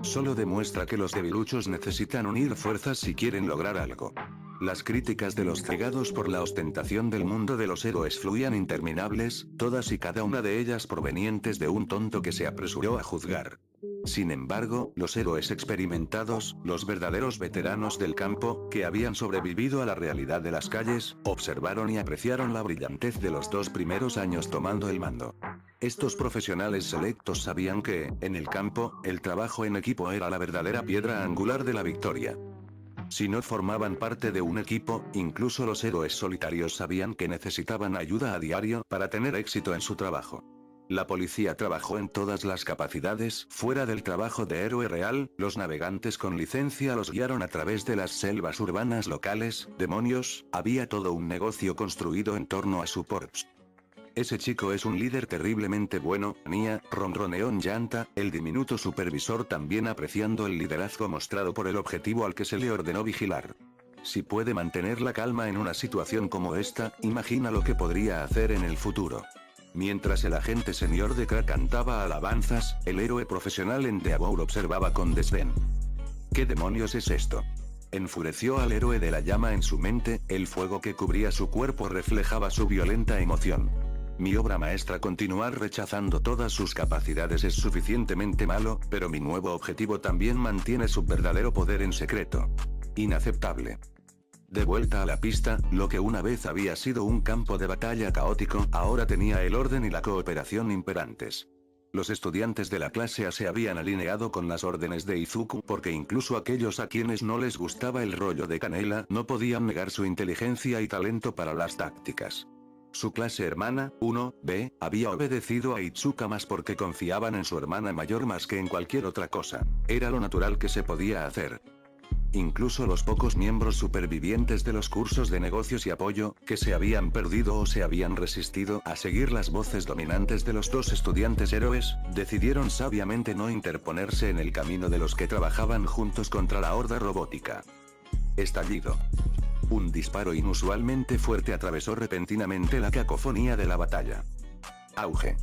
Solo demuestra que los debiluchos necesitan unir fuerzas si quieren lograr algo. Las críticas de los cegados por la ostentación del mundo de los héroes fluían interminables, todas y cada una de ellas provenientes de un tonto que se apresuró a juzgar. Sin embargo, los héroes experimentados, los verdaderos veteranos del campo, que habían sobrevivido a la realidad de las calles, observaron y apreciaron la brillantez de los 2 primeros años tomando el mando. Estos profesionales selectos sabían que, en el campo, el trabajo en equipo era la verdadera piedra angular de la victoria. Si no formaban parte de un equipo, incluso los héroes solitarios sabían que necesitaban ayuda a diario para tener éxito en su trabajo. La policía trabajó en todas las capacidades, fuera del trabajo de héroe real, los navegantes con licencia los guiaron a través de las selvas urbanas locales, demonios, había todo un negocio construido en torno a su corps. Ese chico es un líder terriblemente bueno, Nia, ronroneó Llanta, el diminuto supervisor también apreciando el liderazgo mostrado por el objetivo al que se le ordenó vigilar. Si puede mantener la calma en una situación como esta, imagina lo que podría hacer en el futuro. Mientras el agente senior de Kra cantaba alabanzas, el héroe profesional en Deabour observaba con desdén. ¿Qué demonios es esto? Enfureció al héroe de la llama en su mente, el fuego que cubría su cuerpo reflejaba su violenta emoción. Mi obra maestra continuar rechazando todas sus capacidades es suficientemente malo, pero mi nuevo objetivo también mantiene su verdadero poder en secreto. Inaceptable. De vuelta a la pista, lo que una vez había sido un campo de batalla caótico, ahora tenía el orden y la cooperación imperantes. Los estudiantes de la clase A se habían alineado con las órdenes de Izuku porque incluso aquellos a quienes no les gustaba el rollo de canela no podían negar su inteligencia y talento para las tácticas. Su clase hermana, 1B, había obedecido a Itsuka más porque confiaban en su hermana mayor más que en cualquier otra cosa. Era lo natural que se podía hacer. Incluso los pocos miembros supervivientes de los cursos de negocios y apoyo, que se habían perdido o se habían resistido a seguir las voces dominantes de los 2 estudiantes héroes, decidieron sabiamente no interponerse en el camino de los que trabajaban juntos contra la horda robótica. Estallido. Un disparo inusualmente fuerte atravesó repentinamente la cacofonía de la batalla. Auge.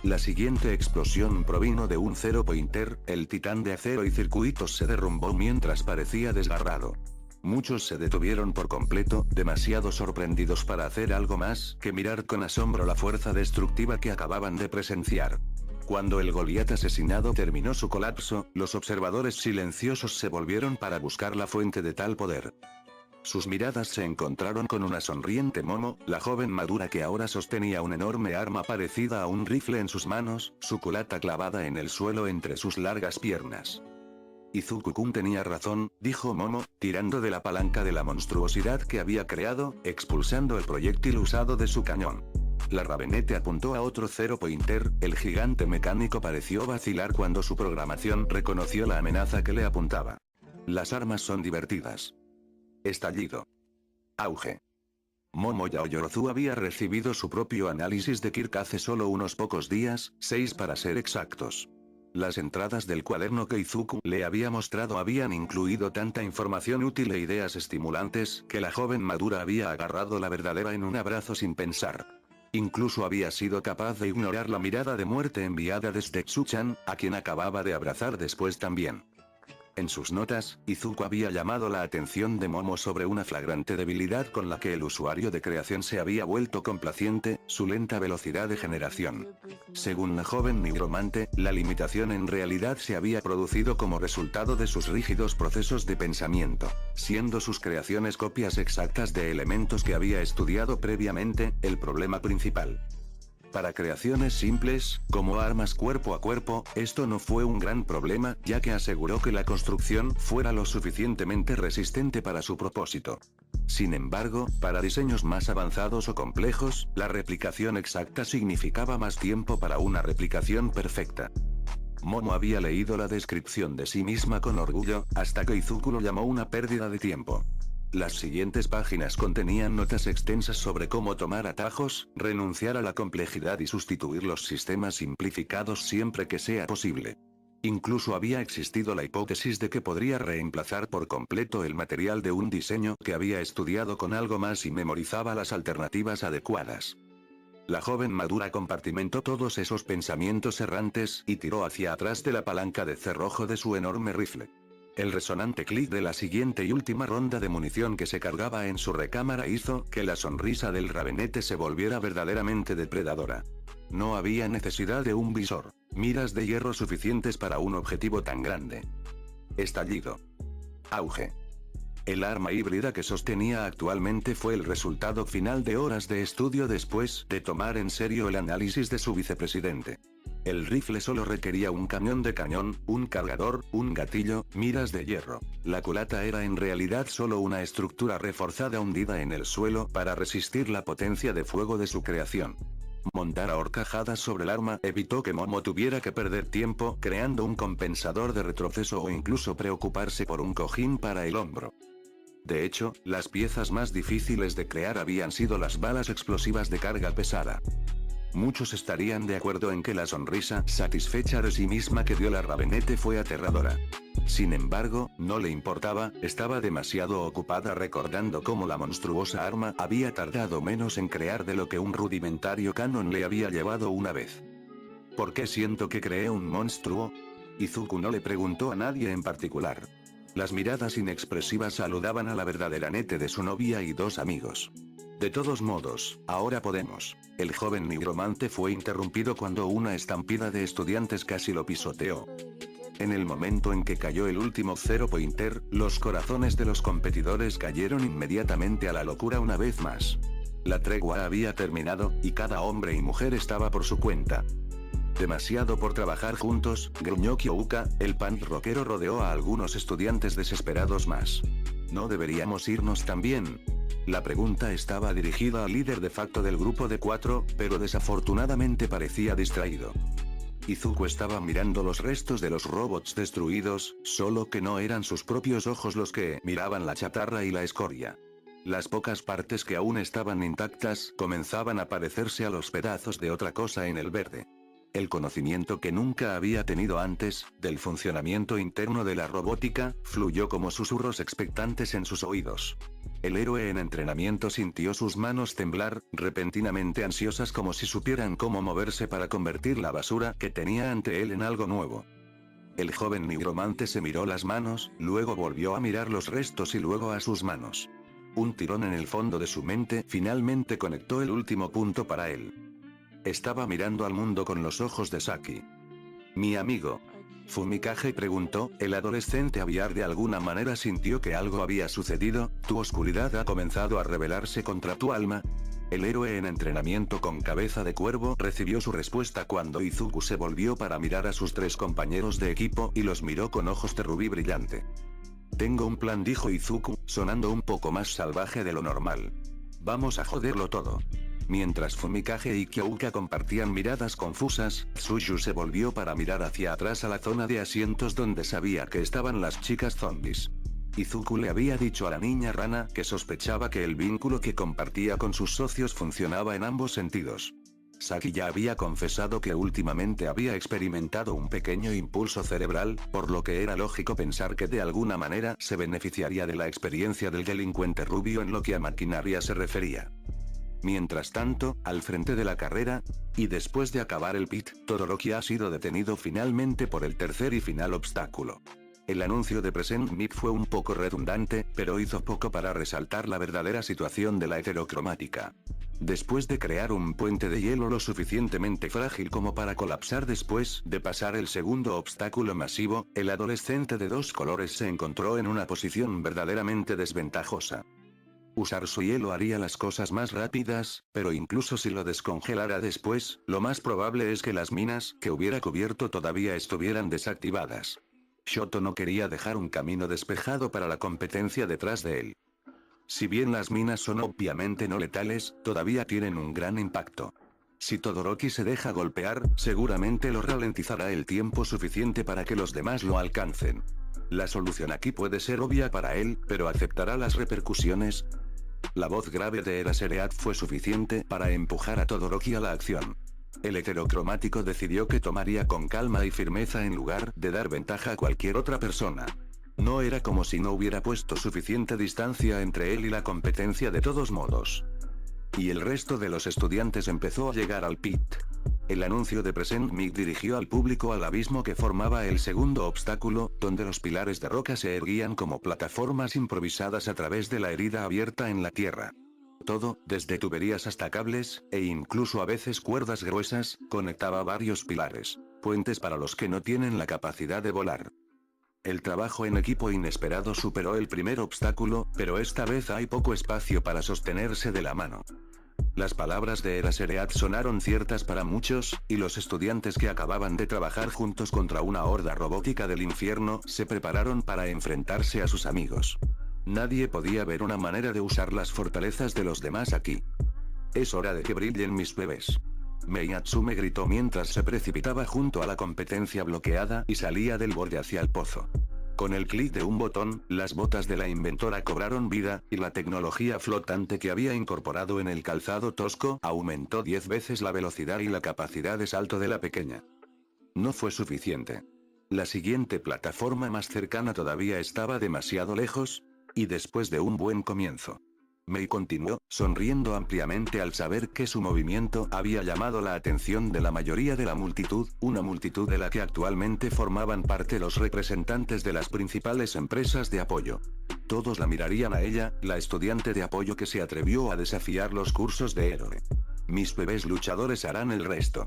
La siguiente explosión provino de un Zero Pointer, el titán de acero y circuitos se derrumbó mientras parecía desgarrado. Muchos se detuvieron por completo, demasiado sorprendidos para hacer algo más que mirar con asombro la fuerza destructiva que acababan de presenciar. Cuando el Goliat asesinado terminó su colapso, los observadores silenciosos se volvieron para buscar la fuente de tal poder. Sus miradas se encontraron con una sonriente Momo, la joven madura que ahora sostenía una enorme arma parecida a un rifle en sus manos, su culata clavada en el suelo entre sus largas piernas. Izuku-kun tenía razón, dijo Momo, tirando de la palanca de la monstruosidad que había creado, expulsando el proyectil usado de su cañón. La Ravenette apuntó a otro Zero Pointer, el gigante mecánico pareció vacilar cuando su programación reconoció la amenaza que le apuntaba. Las armas son divertidas. Estallido. Auge. Momo Yaoyorozu había recibido su propio análisis de Kirk hace solo unos pocos días, 6 para ser exactos. Las entradas del cuaderno que Izuku le había mostrado habían incluido tanta información útil e ideas estimulantes que la joven madura había agarrado la verdadera en un abrazo sin pensar. Incluso había sido capaz de ignorar la mirada de muerte enviada desde Tsuchan, a quien acababa de abrazar después también. En sus notas, Izuku había llamado la atención de Momo sobre una flagrante debilidad con la que el usuario de creación se había vuelto complaciente, su lenta velocidad de generación. Según la joven nigromante, la limitación en realidad se había producido como resultado de sus rígidos procesos de pensamiento, siendo sus creaciones copias exactas de elementos que había estudiado previamente, el problema principal. Para creaciones simples, como armas cuerpo a cuerpo, esto no fue un gran problema, ya que aseguró que la construcción fuera lo suficientemente resistente para su propósito. Sin embargo, para diseños más avanzados o complejos, la replicación exacta significaba más tiempo para una replicación perfecta. Momo había leído la descripción de sí misma con orgullo, hasta que Izuku lo llamó una pérdida de tiempo. Las siguientes páginas contenían notas extensas sobre cómo tomar atajos, renunciar a la complejidad y sustituir los sistemas simplificados siempre que sea posible. Incluso había existido la hipótesis de que podría reemplazar por completo el material de un diseño que había estudiado con algo más y memorizaba las alternativas adecuadas. La joven madura compartimentó todos esos pensamientos errantes y tiró hacia atrás de la palanca de cerrojo de su enorme rifle. El resonante clic de la siguiente y última ronda de munición que se cargaba en su recámara hizo que la sonrisa del Ravenette se volviera verdaderamente depredadora. No había necesidad de un visor, miras de hierro suficientes para un objetivo tan grande. Estallido. Auge. El arma híbrida que sostenía actualmente fue el resultado final de horas de estudio después de tomar en serio el análisis de su vicepresidente. El rifle solo requería un cañón de cañón, un cargador, un gatillo, miras de hierro. La culata era en realidad solo una estructura reforzada hundida en el suelo para resistir la potencia de fuego de su creación. Montar a horcajadas sobre el arma evitó que Momo tuviera que perder tiempo creando un compensador de retroceso o incluso preocuparse por un cojín para el hombro. De hecho, las piezas más difíciles de crear habían sido las balas explosivas de carga pesada. Muchos estarían de acuerdo en que la sonrisa satisfecha de sí misma que dio la Ravenette fue aterradora. Sin embargo, no le importaba, estaba demasiado ocupada recordando cómo la monstruosa arma había tardado menos en crear de lo que un rudimentario canon le había llevado una vez. ¿Por qué siento que creé un monstruo? Izuku no le preguntó a nadie en particular. Las miradas inexpresivas saludaban a la verdadera Nete de su novia y dos amigos. De todos modos, ahora podemos. El joven nigromante fue interrumpido cuando una estampida de estudiantes casi lo pisoteó. En el momento en que cayó el último Zero Pointer, los corazones de los competidores cayeron inmediatamente a la locura una vez más. La tregua había terminado, y cada hombre y mujer estaba por su cuenta. Demasiado por trabajar juntos, gruñó Kyouka, el punk rockero rodeó a algunos estudiantes desesperados más. ¿No deberíamos irnos también? La pregunta estaba dirigida al líder de facto del grupo de 4, pero desafortunadamente parecía distraído. Izuku estaba mirando los restos de los robots destruidos, solo que no eran sus propios ojos los que miraban la chatarra y la escoria. Las pocas partes que aún estaban intactas comenzaban a parecerse a los pedazos de otra cosa en el verde. El conocimiento que nunca había tenido antes, del funcionamiento interno de la robótica, fluyó como susurros expectantes en sus oídos. El héroe en entrenamiento sintió sus manos temblar, repentinamente ansiosas como si supieran cómo moverse para convertir la basura que tenía ante él en algo nuevo. El joven nigromante se miró las manos, luego volvió a mirar los restos y luego a sus manos. Un tirón en el fondo de su mente finalmente conectó el último punto para él. Estaba mirando al mundo con los ojos de Saki. Mi amigo. Fumikage preguntó, el adolescente aviar de alguna manera sintió que algo había sucedido, tu oscuridad ha comenzado a rebelarse contra tu alma. El héroe en entrenamiento con cabeza de cuervo recibió su respuesta cuando Izuku se volvió para mirar a sus 3 compañeros de equipo y los miró con ojos de rubí brillante. Tengo un plan, dijo Izuku, sonando un poco más salvaje de lo normal. Vamos a joderlo todo. Mientras Fumikage y Kyouka compartían miradas confusas, Tsuyu se volvió para mirar hacia atrás a la zona de asientos donde sabía que estaban las chicas zombies. Izuku le había dicho a la niña rana que sospechaba que el vínculo que compartía con sus socios funcionaba en ambos sentidos. Saki ya había confesado que últimamente había experimentado un pequeño impulso cerebral, por lo que era lógico pensar que de alguna manera se beneficiaría de la experiencia del delincuente rubio en lo que a maquinaria se refería. Mientras tanto, al frente de la carrera, y después de acabar el pit, Todoroki ha sido detenido finalmente por el tercer y final obstáculo. El anuncio de Present Mic fue un poco redundante, pero hizo poco para resaltar la verdadera situación de la heterocromática. Después de crear un puente de hielo lo suficientemente frágil como para colapsar después de pasar el segundo obstáculo masivo, el adolescente de 2 colores se encontró en una posición verdaderamente desventajosa. Usar su hielo haría las cosas más rápidas, pero incluso si lo descongelara después, lo más probable es que las minas que hubiera cubierto todavía estuvieran desactivadas. Shoto no quería dejar un camino despejado para la competencia detrás de él. Si bien las minas son obviamente no letales, todavía tienen un gran impacto. Si Todoroki se deja golpear, seguramente lo ralentizará el tiempo suficiente para que los demás lo alcancen. La solución aquí puede ser obvia para él, pero ¿aceptará las repercusiones? La voz grave de Eraserhead fue suficiente para empujar a Todoroki a la acción. El heterocromático decidió que tomaría con calma y firmeza en lugar de dar ventaja a cualquier otra persona. No era como si no hubiera puesto suficiente distancia entre él y la competencia de todos modos. Y el resto de los estudiantes empezó a llegar al pit. El anuncio de Present Mic dirigió al público al abismo que formaba el segundo obstáculo, donde los pilares de roca se erguían como plataformas improvisadas a través de la herida abierta en la tierra. Todo, desde tuberías hasta cables, e incluso a veces cuerdas gruesas, conectaba varios pilares, puentes para los que no tienen la capacidad de volar. El trabajo en equipo inesperado superó el primer obstáculo, pero esta vez hay poco espacio para sostenerse de la mano. Las palabras de Eraserhead sonaron ciertas para muchos, y los estudiantes que acababan de trabajar juntos contra una horda robótica del infierno, se prepararon para enfrentarse a sus amigos. Nadie podía ver una manera de usar las fortalezas de los demás aquí. Es hora de que brillen mis bebés. Mei Natsume gritó mientras se precipitaba junto a la competencia bloqueada y salía del borde hacia el pozo. Con el clic de un botón, las botas de la inventora cobraron vida, y la tecnología flotante que había incorporado en el calzado tosco aumentó 10 veces la velocidad y la capacidad de salto de la pequeña. No fue suficiente. La siguiente plataforma más cercana todavía estaba demasiado lejos, y después de un buen comienzo. Mei continuó, sonriendo ampliamente al saber que su movimiento había llamado la atención de la mayoría de la multitud, una multitud de la que actualmente formaban parte los representantes de las principales empresas de apoyo. Todos la mirarían a ella, la estudiante de apoyo que se atrevió a desafiar los cursos de héroe. Mis bebés luchadores harán el resto.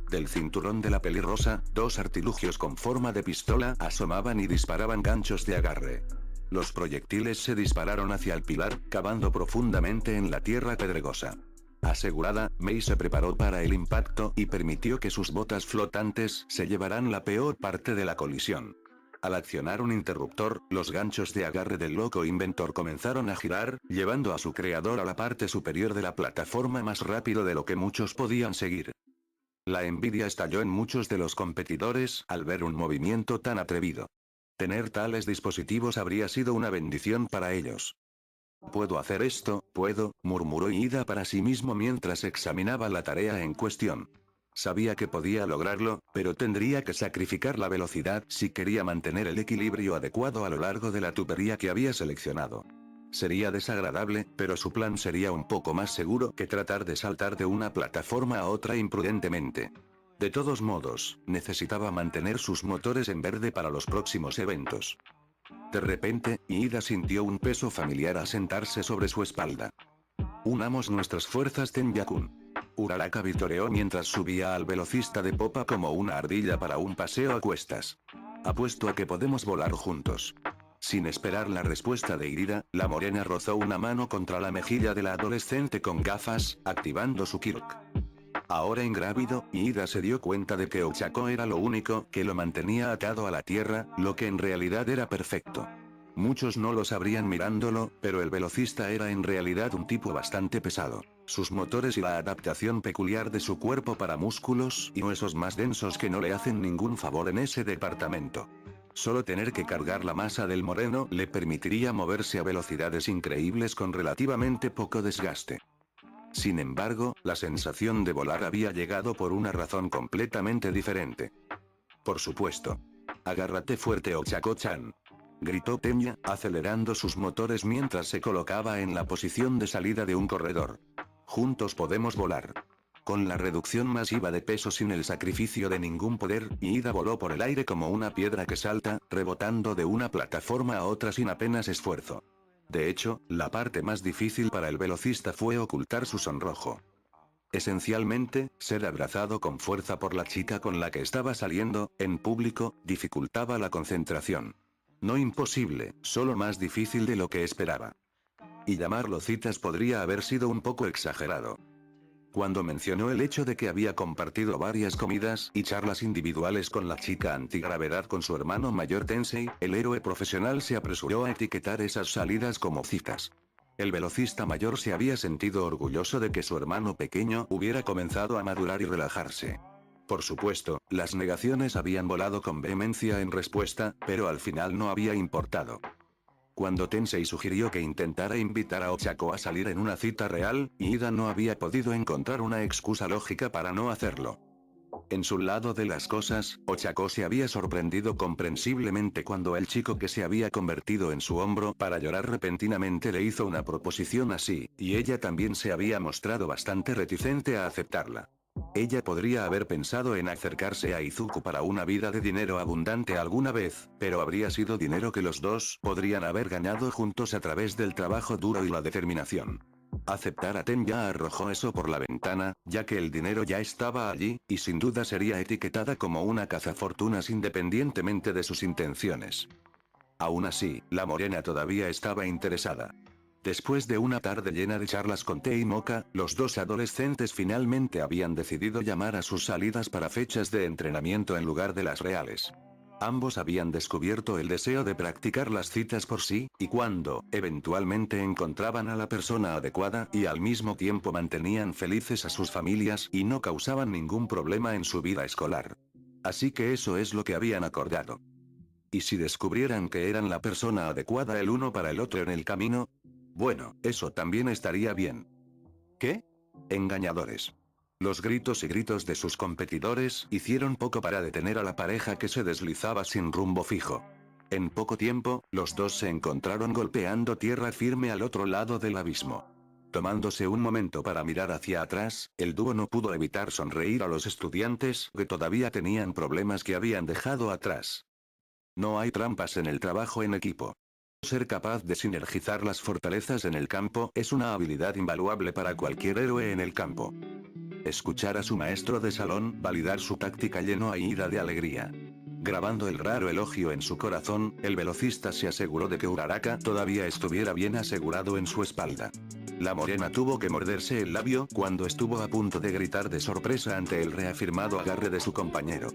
Del cinturón de la pelirrosa, 2 artilugios con forma de pistola asomaban y disparaban ganchos de agarre. Los proyectiles se dispararon hacia el pilar, cavando profundamente en la tierra pedregosa. Asegurada, Mei se preparó para el impacto y permitió que sus botas flotantes se llevaran la peor parte de la colisión. Al accionar un interruptor, los ganchos de agarre del loco inventor comenzaron a girar, llevando a su creador a la parte superior de la plataforma más rápido de lo que muchos podían seguir. La envidia estalló en muchos de los competidores al ver un movimiento tan atrevido. Tener tales dispositivos habría sido una bendición para ellos. «Puedo hacer esto, puedo», murmuró Ida para sí mismo mientras examinaba la tarea en cuestión. Sabía que podía lograrlo, pero tendría que sacrificar la velocidad si quería mantener el equilibrio adecuado a lo largo de la tubería que había seleccionado. Sería desagradable, pero su plan sería un poco más seguro que tratar de saltar de una plataforma a otra imprudentemente. De todos modos, necesitaba mantener sus motores en verde para los próximos eventos. De repente, Ida sintió un peso familiar asentarse sobre su espalda. Unamos nuestras fuerzas, Tenya-kun. Uraraka vitoreó mientras subía al velocista de popa como una ardilla para un paseo a cuestas. Apuesto a que podemos volar juntos. Sin esperar la respuesta de Irida, la morena rozó una mano contra la mejilla de la adolescente con gafas, activando su Kirk. Ahora ingrávido, Ida se dio cuenta de que Ochako era lo único que lo mantenía atado a la tierra, lo que en realidad era perfecto. Muchos no lo sabrían mirándolo, pero el velocista era en realidad un tipo bastante pesado. Sus motores y la adaptación peculiar de su cuerpo para músculos y huesos más densos que no le hacen ningún favor en ese departamento. Solo tener que cargar la masa del moreno le permitiría moverse a velocidades increíbles con relativamente poco desgaste. Sin embargo, la sensación de volar había llegado por una razón completamente diferente. Por supuesto. Agárrate fuerte, Ochako-chan. Gritó Tenya, acelerando sus motores mientras se colocaba en la posición de salida de un corredor. Juntos podemos volar. Con la reducción masiva de peso sin el sacrificio de ningún poder, Ida voló por el aire como una piedra que salta, rebotando de una plataforma a otra sin apenas esfuerzo. De hecho, la parte más difícil para el velocista fue ocultar su sonrojo. Esencialmente, ser abrazado con fuerza por la chica con la que estaba saliendo, en público, dificultaba la concentración. No imposible, solo más difícil de lo que esperaba. Y llamarlo citas podría haber sido un poco exagerado. Cuando mencionó el hecho de que había compartido varias comidas y charlas individuales con la chica antigravedad con su hermano mayor Tensei, el héroe profesional se apresuró a etiquetar esas salidas como citas. El velocista mayor se había sentido orgulloso de que su hermano pequeño hubiera comenzado a madurar y relajarse. Por supuesto, las negaciones habían volado con vehemencia en respuesta, pero al final no había importado. Cuando Tensei sugirió que intentara invitar a Ochako a salir en una cita real, Ida no había podido encontrar una excusa lógica para no hacerlo. En su lado de las cosas, Ochako se había sorprendido comprensiblemente cuando el chico que se había convertido en su hombro para llorar repentinamente le hizo una proposición así, y ella también se había mostrado bastante reticente a aceptarla. Ella podría haber pensado en acercarse a Izuku para una vida de dinero abundante alguna vez, pero habría sido dinero que los dos podrían haber ganado juntos a través del trabajo duro y la determinación. Aceptar a Tenya arrojó eso por la ventana, ya que el dinero ya estaba allí, y sin duda sería etiquetada como una cazafortunas independientemente de sus intenciones. Aún así, la morena todavía estaba interesada. Después de una tarde llena de charlas con té y moca, los dos adolescentes finalmente habían decidido llamar a sus salidas para fechas de entrenamiento en lugar de las reales. Ambos habían descubierto el deseo de practicar las citas por sí, y cuando, eventualmente encontraban a la persona adecuada y al mismo tiempo mantenían felices a sus familias y no causaban ningún problema en su vida escolar. Así que eso es lo que habían acordado. ¿Y si descubrieran que eran la persona adecuada el uno para el otro en el camino? Bueno, eso también estaría bien. ¿Qué? Engañadores. Los gritos y gritos de sus competidores hicieron poco para detener a la pareja que se deslizaba sin rumbo fijo. En poco tiempo, los dos se encontraron golpeando tierra firme al otro lado del abismo. Tomándose un momento para mirar hacia atrás, el dúo no pudo evitar sonreír a los estudiantes que todavía tenían problemas que habían dejado atrás. No hay trampas en el trabajo en equipo. Ser capaz de sinergizar las fortalezas en el campo es una habilidad invaluable para cualquier héroe en el campo. Escuchar a su maestro de salón validar su táctica llenó a Ida de alegría. Grabando el raro elogio en su corazón, el velocista se aseguró de que Uraraka todavía estuviera bien asegurado en su espalda. La morena tuvo que morderse el labio cuando estuvo a punto de gritar de sorpresa ante el reafirmado agarre de su compañero.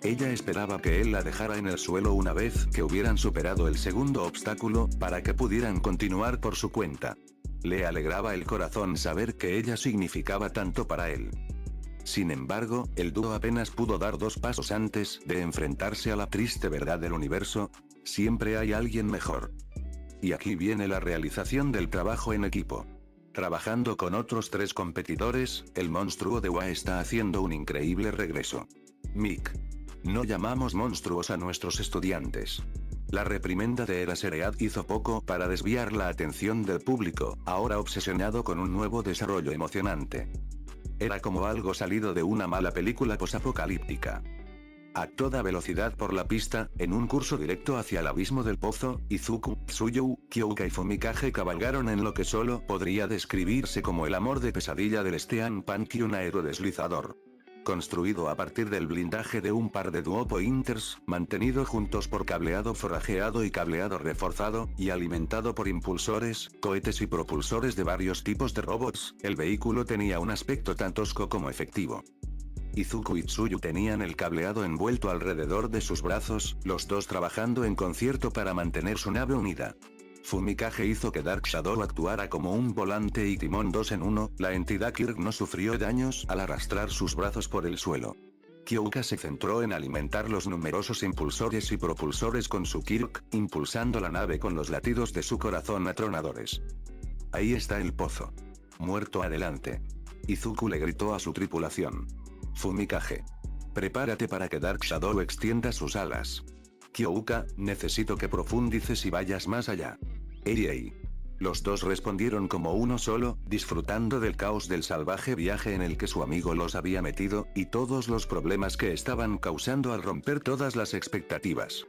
Ella esperaba que él la dejara en el suelo una vez que hubieran superado el segundo obstáculo, para que pudieran continuar por su cuenta. Le alegraba el corazón saber que ella significaba tanto para él. Sin embargo, el dúo apenas pudo dar 2 pasos antes de enfrentarse a la triste verdad del universo: siempre hay alguien mejor. Y aquí viene la realización del trabajo en equipo. Trabajando con otros 3 competidores, el monstruo de Wa está haciendo un increíble regreso. Mick. No llamamos monstruos a nuestros estudiantes. La reprimenda de Eraserhead hizo poco para desviar la atención del público, ahora obsesionado con un nuevo desarrollo emocionante. Era como algo salido de una mala película posapocalíptica. A toda velocidad por la pista, en un curso directo hacia el abismo del pozo, Izuku, Tsuyu, Kyouka y Fumikage cabalgaron en lo que solo podría describirse como el amor de pesadilla del Steampunk y un aerodeslizador. Construido a partir del blindaje de un par de duopointers, mantenido juntos por cableado forrajeado y cableado reforzado, y alimentado por impulsores, cohetes y propulsores de varios tipos de robots, el vehículo tenía un aspecto tan tosco como efectivo. Izuku y Tsuyu tenían el cableado envuelto alrededor de sus brazos, los dos trabajando en concierto para mantener su nave unida. Fumikage hizo que Dark Shadow actuara como un volante y timón 2 en 1, la entidad Kirk no sufrió daños al arrastrar sus brazos por el suelo. Kyouka se centró en alimentar los numerosos impulsores y propulsores con su Kirk, impulsando la nave con los latidos de su corazón atronadores. Ahí está el pozo. Muerto adelante. Izuku le gritó a su tripulación. Fumikage. Prepárate para que Dark Shadow extienda sus alas. Kyouka, necesito que profundices y vayas más allá. Ey. Los dos respondieron como uno solo, disfrutando del caos del salvaje viaje en el que su amigo los había metido, y todos los problemas que estaban causando al romper todas las expectativas.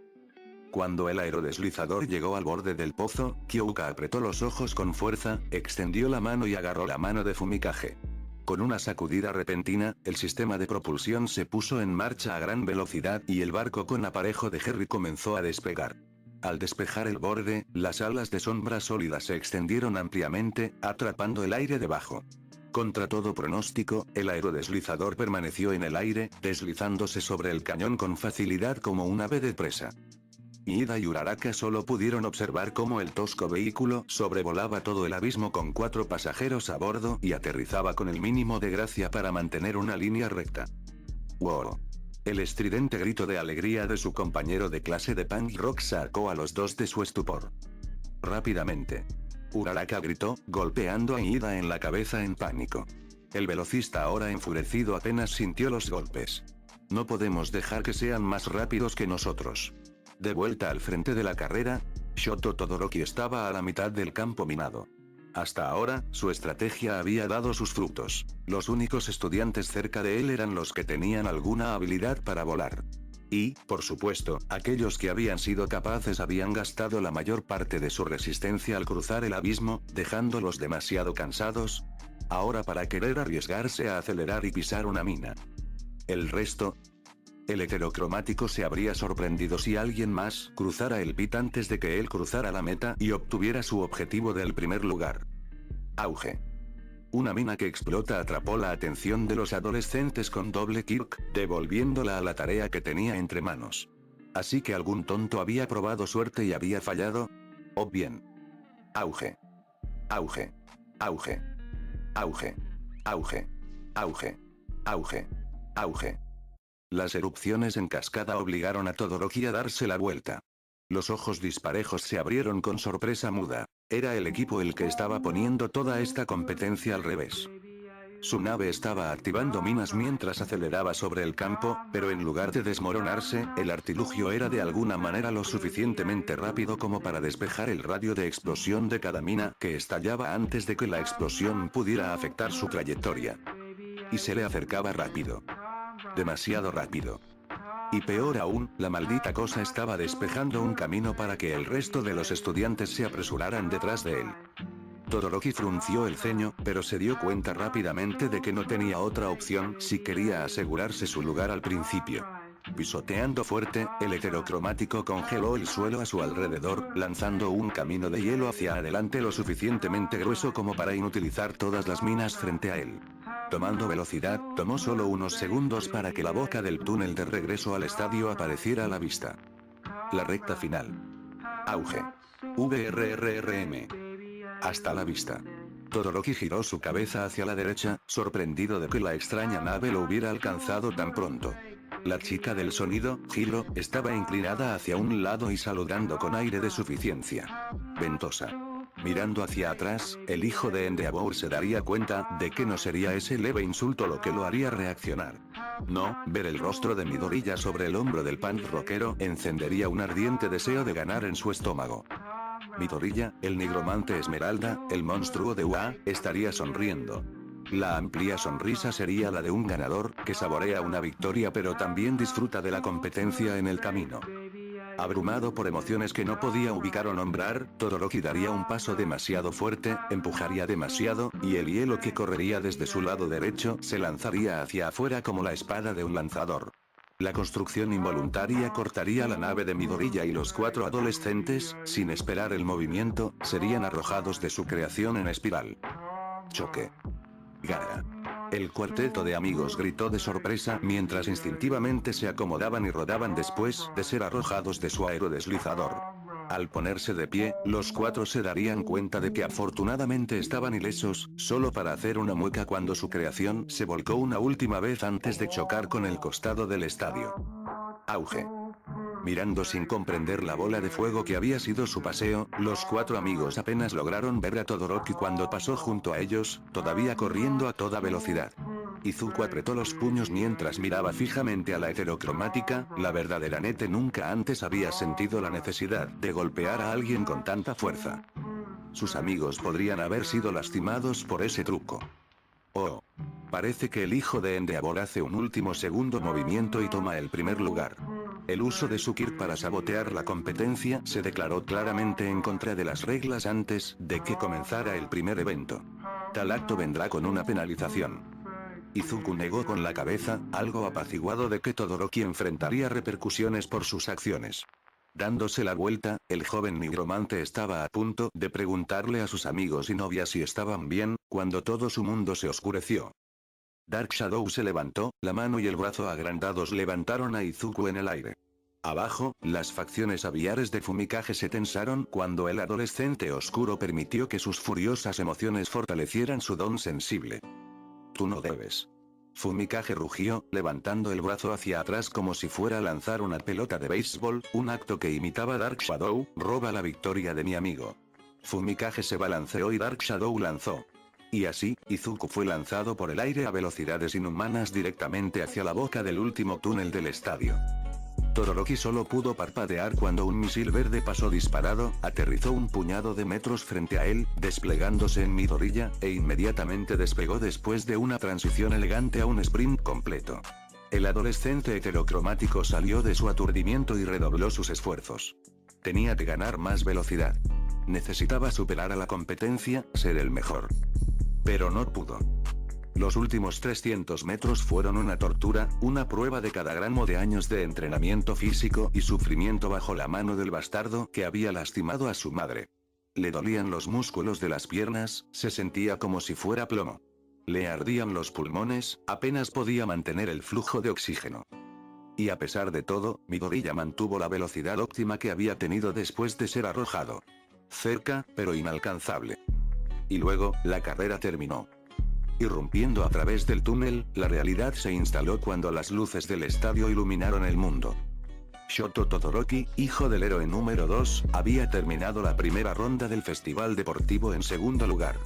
Cuando el aerodeslizador llegó al borde del pozo, Kyouka apretó los ojos con fuerza, extendió la mano y agarró la mano de Fumikage. Con una sacudida repentina, el sistema de propulsión se puso en marcha a gran velocidad y el barco con aparejo de Harry comenzó a despegar. Al despejar el borde, las alas de sombra sólida se extendieron ampliamente, atrapando el aire debajo. Contra todo pronóstico, el aerodeslizador permaneció en el aire, deslizándose sobre el cañón con facilidad como un ave de presa. Iida y Uraraka solo pudieron observar cómo el tosco vehículo sobrevolaba todo el abismo con 4 pasajeros a bordo y aterrizaba con el mínimo de gracia para mantener una línea recta. ¡Wow! El estridente grito de alegría de su compañero de clase de punk rock sacó a los dos de su estupor. Rápidamente. Uraraka gritó, golpeando a Iida en la cabeza en pánico. El velocista ahora enfurecido apenas sintió los golpes. No podemos dejar que sean más rápidos que nosotros. De vuelta al frente de la carrera, Shoto Todoroki estaba a la mitad del campo minado. Hasta ahora, su estrategia había dado sus frutos. Los únicos estudiantes cerca de él eran los que tenían alguna habilidad para volar. Y, por supuesto, aquellos que habían sido capaces habían gastado la mayor parte de su resistencia al cruzar el abismo, dejándolos demasiado cansados. Ahora para querer arriesgarse a acelerar y pisar una mina. El resto... El heterocromático se habría sorprendido si alguien más cruzara el pit antes de que él cruzara la meta y obtuviera su objetivo del primer lugar. Auge. Una mina que explota atrapó la atención de los adolescentes con doble Kirk, devolviéndola a la tarea que tenía entre manos. ¿Así que algún tonto había probado suerte y había fallado? ¿O bien? Auge. Auge. Auge. Auge. Auge. Auge. Auge. Auge. Las erupciones en cascada obligaron a Todoroki a darse la vuelta. Los ojos disparejos se abrieron con sorpresa muda. Era el equipo el que estaba poniendo toda esta competencia al revés. Su nave estaba activando minas mientras aceleraba sobre el campo, pero en lugar de desmoronarse, el artilugio era de alguna manera lo suficientemente rápido como para despejar el radio de explosión de cada mina, que estallaba antes de que la explosión pudiera afectar su trayectoria. Y se le acercaba rápido. Demasiado rápido. Y peor aún, la maldita cosa estaba despejando un camino para que el resto de los estudiantes se apresuraran detrás de él. Todoroki frunció el ceño, pero se dio cuenta rápidamente de que no tenía otra opción si quería asegurarse su lugar al principio. Pisoteando fuerte, el heterocromático congeló el suelo a su alrededor, lanzando un camino de hielo hacia adelante lo suficientemente grueso como para inutilizar todas las minas frente a él. Tomando velocidad, tomó solo unos segundos para que la boca del túnel de regreso al estadio apareciera a la vista. La recta final. Auge. VRRRM. Hasta la vista. Todoroki giró su cabeza hacia la derecha, sorprendido de que la extraña nave lo hubiera alcanzado tan pronto. La chica del sonido, Hiro, estaba inclinada hacia un lado y saludando con aire de suficiencia. Ventosa. Mirando hacia atrás, el hijo de Endeavor se daría cuenta de que no sería ese leve insulto lo que lo haría reaccionar. No, ver el rostro de Midoriya sobre el hombro del punk rockero encendería un ardiente deseo de ganar en su estómago. Midoriya, el nigromante esmeralda, el monstruo de UA, estaría sonriendo. La amplia sonrisa sería la de un ganador, que saborea una victoria pero también disfruta de la competencia en el camino. Abrumado por emociones que no podía ubicar o nombrar, Todoroki daría un paso demasiado fuerte, empujaría demasiado, y el hielo que correría desde su lado derecho se lanzaría hacia afuera como la espada de un lanzador. La construcción involuntaria cortaría la nave de Midoriya y los 4 adolescentes, sin esperar el movimiento, serían arrojados de su creación en espiral. Choque. Gara. El cuarteto de amigos gritó de sorpresa mientras instintivamente se acomodaban y rodaban después de ser arrojados de su aerodeslizador. Al ponerse de pie, los 4 se darían cuenta de que afortunadamente estaban ilesos, solo para hacer una mueca cuando su creación se volcó una última vez antes de chocar con el costado del estadio. Auge. Mirando sin comprender la bola de fuego que había sido su paseo, los 4 amigos apenas lograron ver a Todoroki cuando pasó junto a ellos, todavía corriendo a toda velocidad. Izuku apretó los puños mientras miraba fijamente a la heterocromática, la verdadera Nete nunca antes había sentido la necesidad de golpear a alguien con tanta fuerza. Sus amigos podrían haber sido lastimados por ese truco. Oh. Parece que el hijo de Endeavor hace un último segundo movimiento y toma el primer lugar. El uso de su Kir para sabotear la competencia se declaró claramente en contra de las reglas antes de que comenzara el primer evento. Tal acto vendrá con una penalización. Izuku negó con la cabeza, algo apaciguado de que Todoroki enfrentaría repercusiones por sus acciones. Dándose la vuelta, el joven nigromante estaba a punto de preguntarle a sus amigos y novias si estaban bien, cuando todo su mundo se oscureció. Dark Shadow se levantó, la mano y el brazo agrandados levantaron a Izuku en el aire. Abajo, las facciones aviares de Fumikage se tensaron cuando el adolescente oscuro permitió que sus furiosas emociones fortalecieran su don sensible. Tú no debes. Fumikage rugió, levantando el brazo hacia atrás como si fuera a lanzar una pelota de béisbol, un acto que imitaba Dark Shadow, roba la victoria de mi amigo. Fumikage se balanceó y Dark Shadow lanzó. Y así, Izuku fue lanzado por el aire a velocidades inhumanas directamente hacia la boca del último túnel del estadio. Todoroki solo pudo parpadear cuando un misil verde pasó disparado, aterrizó un puñado de metros frente a él, desplegándose en Midoriya, e inmediatamente despegó después de una transición elegante a un sprint completo. El adolescente heterocromático salió de su aturdimiento y redobló sus esfuerzos. Tenía que ganar más velocidad. Necesitaba superar a la competencia, ser el mejor. Pero no pudo. Los últimos 300 metros fueron una tortura, una prueba de cada gramo de años de entrenamiento físico y sufrimiento bajo la mano del bastardo que había lastimado a su madre. Le dolían los músculos de las piernas, se sentía como si fuera plomo. Le ardían los pulmones, apenas podía mantener el flujo de oxígeno. Y a pesar de todo, Midoriya mantuvo la velocidad óptima que había tenido después de ser arrojado. Cerca, pero inalcanzable. Y luego, la carrera terminó. Irrumpiendo a través del túnel, la realidad se instaló cuando las luces del estadio iluminaron el mundo. Shoto Todoroki, hijo del héroe número 2, había terminado la primera ronda del festival deportivo en segundo lugar.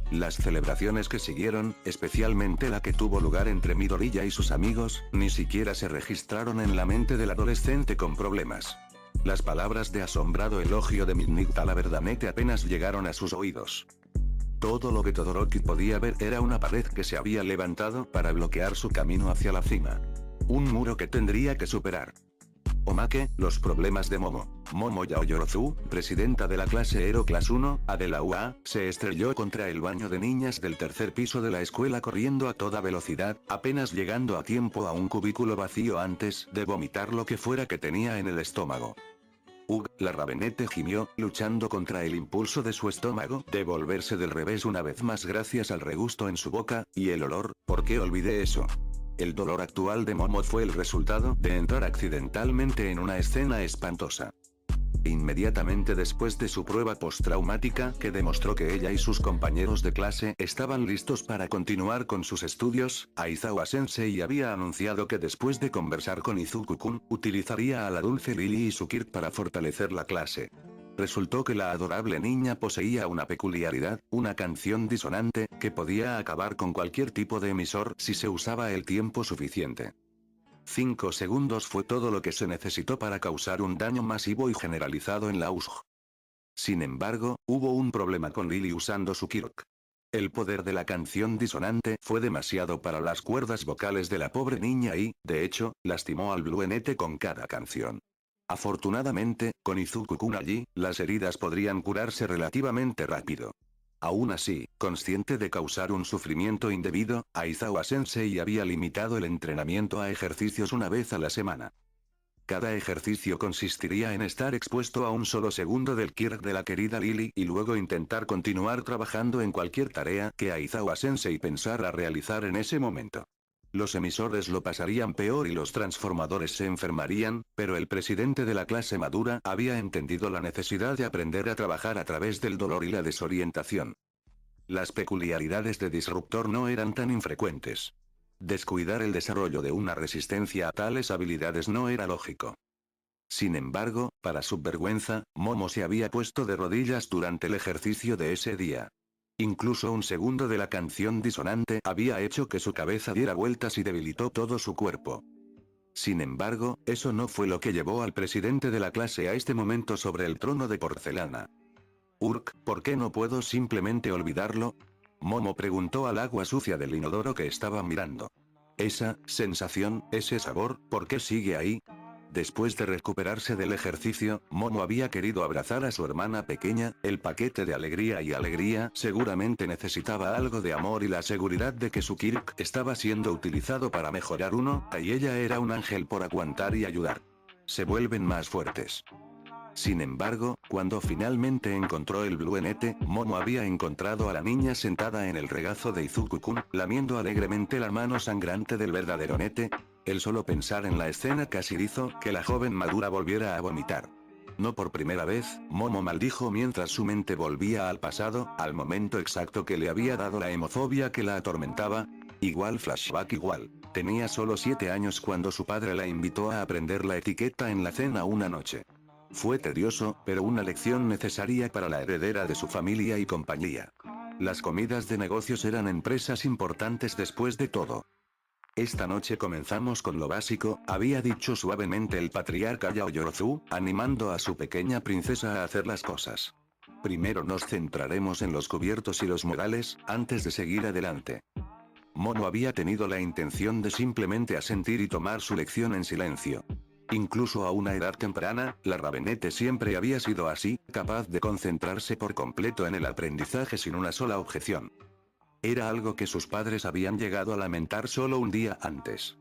Las celebraciones que siguieron, especialmente la que tuvo lugar entre Midoriya y sus amigos, ni siquiera se registraron en la mente del adolescente con problemas. Las palabras de asombrado elogio de Midnight a la verdanete apenas llegaron a sus oídos. Todo lo que Todoroki podía ver era una pared que se había levantado para bloquear su camino hacia la cima. Un muro que tendría que superar. Omake, los problemas de Momo. Momo Yaoyorozu, presidenta de la clase Aero Class 1, A de la UA, se estrelló contra el baño de niñas del tercer piso de la escuela corriendo a toda velocidad, apenas llegando a tiempo a un cubículo vacío antes de vomitar lo que fuera que tenía en el estómago. La rabenete gimió, luchando contra el impulso de su estómago de volverse del revés una vez más gracias al regusto en su boca, y el olor, ¿por qué olvidé eso? El dolor actual de Momo fue el resultado de entrar accidentalmente en una escena espantosa. Inmediatamente después de su prueba postraumática que demostró que ella y sus compañeros de clase estaban listos para continuar con sus estudios, Aizawa Sensei había anunciado que después de conversar con Izuku-kun, utilizaría a la dulce Lily y su Kir para fortalecer la clase. Resultó que la adorable niña poseía una peculiaridad, una canción disonante, que podía acabar con cualquier tipo de emisor si se usaba el tiempo suficiente. 5 segundos fue todo lo que se necesitó para causar un daño masivo y generalizado en la USG. Sin embargo, hubo un problema con Lily usando su Kirk. El poder de la canción disonante fue demasiado para las cuerdas vocales de la pobre niña y, de hecho, lastimó al Bluenete con cada canción. Afortunadamente, con Izuku-kun allí, las heridas podrían curarse relativamente rápido. Aún así, consciente de causar un sufrimiento indebido, Aizawa Sensei había limitado el entrenamiento a ejercicios una vez a la semana. Cada ejercicio consistiría en estar expuesto a un solo segundo del Kirk de la querida Lily y luego intentar continuar trabajando en cualquier tarea que Aizawa Sensei pensara realizar en ese momento. Los emisores lo pasarían peor y los transformadores se enfermarían, pero el presidente de la clase madura había entendido la necesidad de aprender a trabajar a través del dolor y la desorientación. Las peculiaridades de Disruptor no eran tan infrecuentes. Descuidar el desarrollo de una resistencia a tales habilidades no era lógico. Sin embargo, para su vergüenza, Momo se había puesto de rodillas durante el ejercicio de ese día. Incluso un segundo de la canción disonante había hecho que su cabeza diera vueltas y debilitó todo su cuerpo. Sin embargo, eso no fue lo que llevó al presidente de la clase a este momento sobre el trono de porcelana. Urk, ¿por qué no puedo simplemente olvidarlo? Momo preguntó al agua sucia del inodoro que estaba mirando. Esa sensación, ese sabor, ¿por qué sigue ahí? Después de recuperarse del ejercicio, Momo había querido abrazar a su hermana pequeña, el paquete de alegría y alegría seguramente necesitaba algo de amor y la seguridad de que su Kirk estaba siendo utilizado para mejorar uno, y ella era un ángel por aguantar y ayudar. Se vuelven más fuertes. Sin embargo, cuando finalmente encontró el Bluenete, Momo había encontrado a la niña sentada en el regazo de Izuku-kun, lamiendo alegremente la mano sangrante del verdadero Nete. El solo pensar en la escena casi hizo que la joven madura volviera a vomitar. No por primera vez, Momo maldijo mientras su mente volvía al pasado, al momento exacto que le había dado la hemofobia que la atormentaba. Igual flashback igual. Tenía solo 7 años cuando su padre la invitó a aprender la etiqueta en la cena una noche. Fue tedioso, pero una lección necesaria para la heredera de su familia y compañía. Las comidas de negocios eran empresas importantes después de todo. Esta noche comenzamos con lo básico, había dicho suavemente el patriarca Yaoyorozu, animando a su pequeña princesa a hacer las cosas. Primero nos centraremos en los cubiertos y los modales, antes de seguir adelante. Momo había tenido la intención de simplemente asentir y tomar su lección en silencio. Incluso a una edad temprana, la Ravenete siempre había sido así, capaz de concentrarse por completo en el aprendizaje sin una sola objeción. Era algo que sus padres habían llegado a lamentar solo un día antes.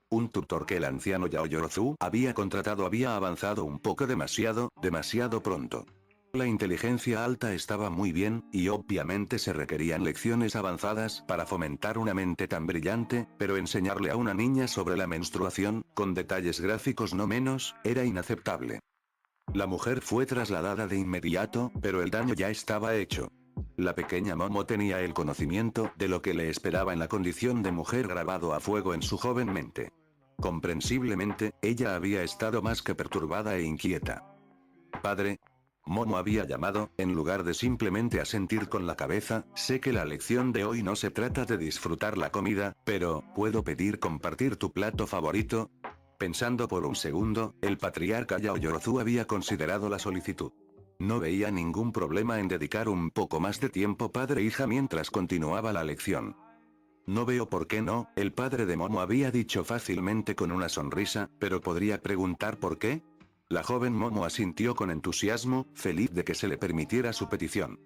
Un tutor que el anciano Yaoyorozu había contratado había avanzado un poco demasiado pronto. La inteligencia alta estaba muy bien, y obviamente se requerían lecciones avanzadas para fomentar una mente tan brillante, pero enseñarle a una niña sobre la menstruación, con detalles gráficos no menos, era inaceptable. La mujer fue trasladada de inmediato, pero el daño ya estaba hecho. La pequeña Momo tenía el conocimiento de lo que le esperaba en la condición de mujer grabado a fuego en su joven mente. Comprensiblemente, ella había estado más que perturbada e inquieta. Padre, Momo había llamado, en lugar de simplemente asentir con la cabeza, sé que la lección de hoy no se trata de disfrutar la comida, pero, ¿puedo pedir compartir tu plato favorito? Pensando por un segundo, el patriarca Yaoyorozu había considerado la solicitud. No veía ningún problema en dedicar un poco más de tiempo padre-hija mientras continuaba la lección. No veo por qué no, el padre de Momo había dicho fácilmente con una sonrisa, pero ¿podría preguntar por qué? La joven Momo asintió con entusiasmo, feliz de que se le permitiera su petición.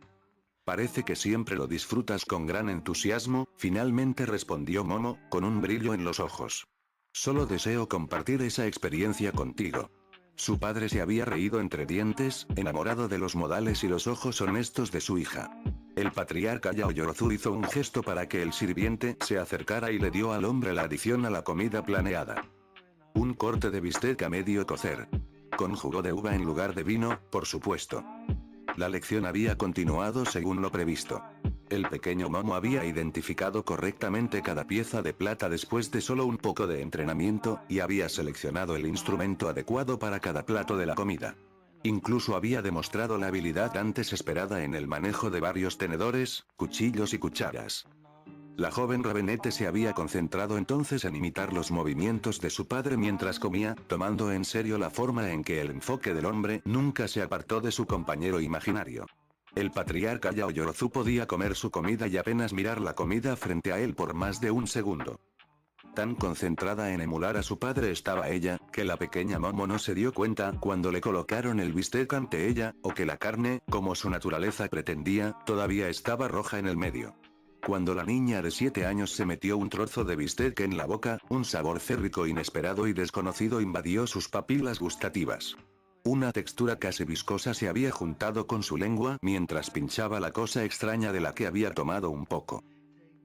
Parece que siempre lo disfrutas con gran entusiasmo, finalmente respondió Momo, con un brillo en los ojos. Solo deseo compartir esa experiencia contigo. Su padre se había reído entre dientes, enamorado de los modales y los ojos honestos de su hija. El patriarca Yaoyorozu hizo un gesto para que el sirviente se acercara y le dio al hombre la adición a la comida planeada. Un corte de bistec a medio cocer. Con jugo de uva en lugar de vino, por supuesto. La lección había continuado según lo previsto. El pequeño Momo había identificado correctamente cada pieza de plata después de solo un poco de entrenamiento, y había seleccionado el instrumento adecuado para cada plato de la comida. Incluso había demostrado la habilidad antes esperada en el manejo de varios tenedores, cuchillos y cucharas. La joven Ravenette se había concentrado entonces en imitar los movimientos de su padre mientras comía, tomando en serio la forma en que el enfoque del hombre nunca se apartó de su compañero imaginario. El patriarca Yaoyorozu podía comer su comida y apenas mirar la comida frente a él por más de un segundo. Tan concentrada en emular a su padre estaba ella, que la pequeña Momo no se dio cuenta cuando le colocaron el bistec ante ella, o que la carne, como su naturaleza pretendía, todavía estaba roja en el medio. Cuando la niña de 7 años se metió un trozo de bistec en la boca, un sabor cérrico inesperado y desconocido invadió sus papilas gustativas. Una textura casi viscosa se había juntado con su lengua mientras pinchaba la cosa extraña de la que había tomado un poco.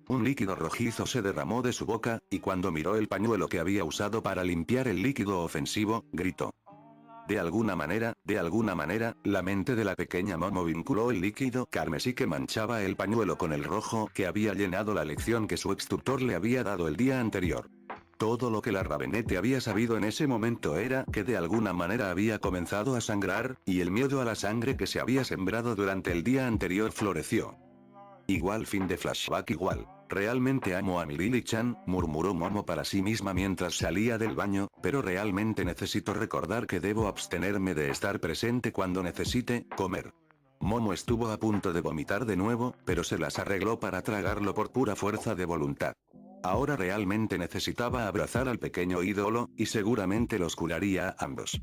Un líquido rojizo se derramó de su boca, y cuando miró el pañuelo que había usado para limpiar el líquido ofensivo, gritó. De alguna manera, la mente de la pequeña Momo vinculó el líquido carmesí que manchaba el pañuelo con el rojo que había llenado la lección que su extutor le había dado el día anterior. Todo lo que la Ravenette había sabido en ese momento era que de alguna manera había comenzado a sangrar, y el miedo a la sangre que se había sembrado durante el día anterior floreció. Igual fin de flashback igual. Realmente amo a mi Lily-chan, murmuró Momo para sí misma mientras salía del baño, pero realmente necesito recordar que debo abstenerme de estar presente cuando necesite comer. Momo estuvo a punto de vomitar de nuevo, pero se las arregló para tragarlo por pura fuerza de voluntad. Ahora realmente necesitaba abrazar al pequeño ídolo, y seguramente los curaría a ambos.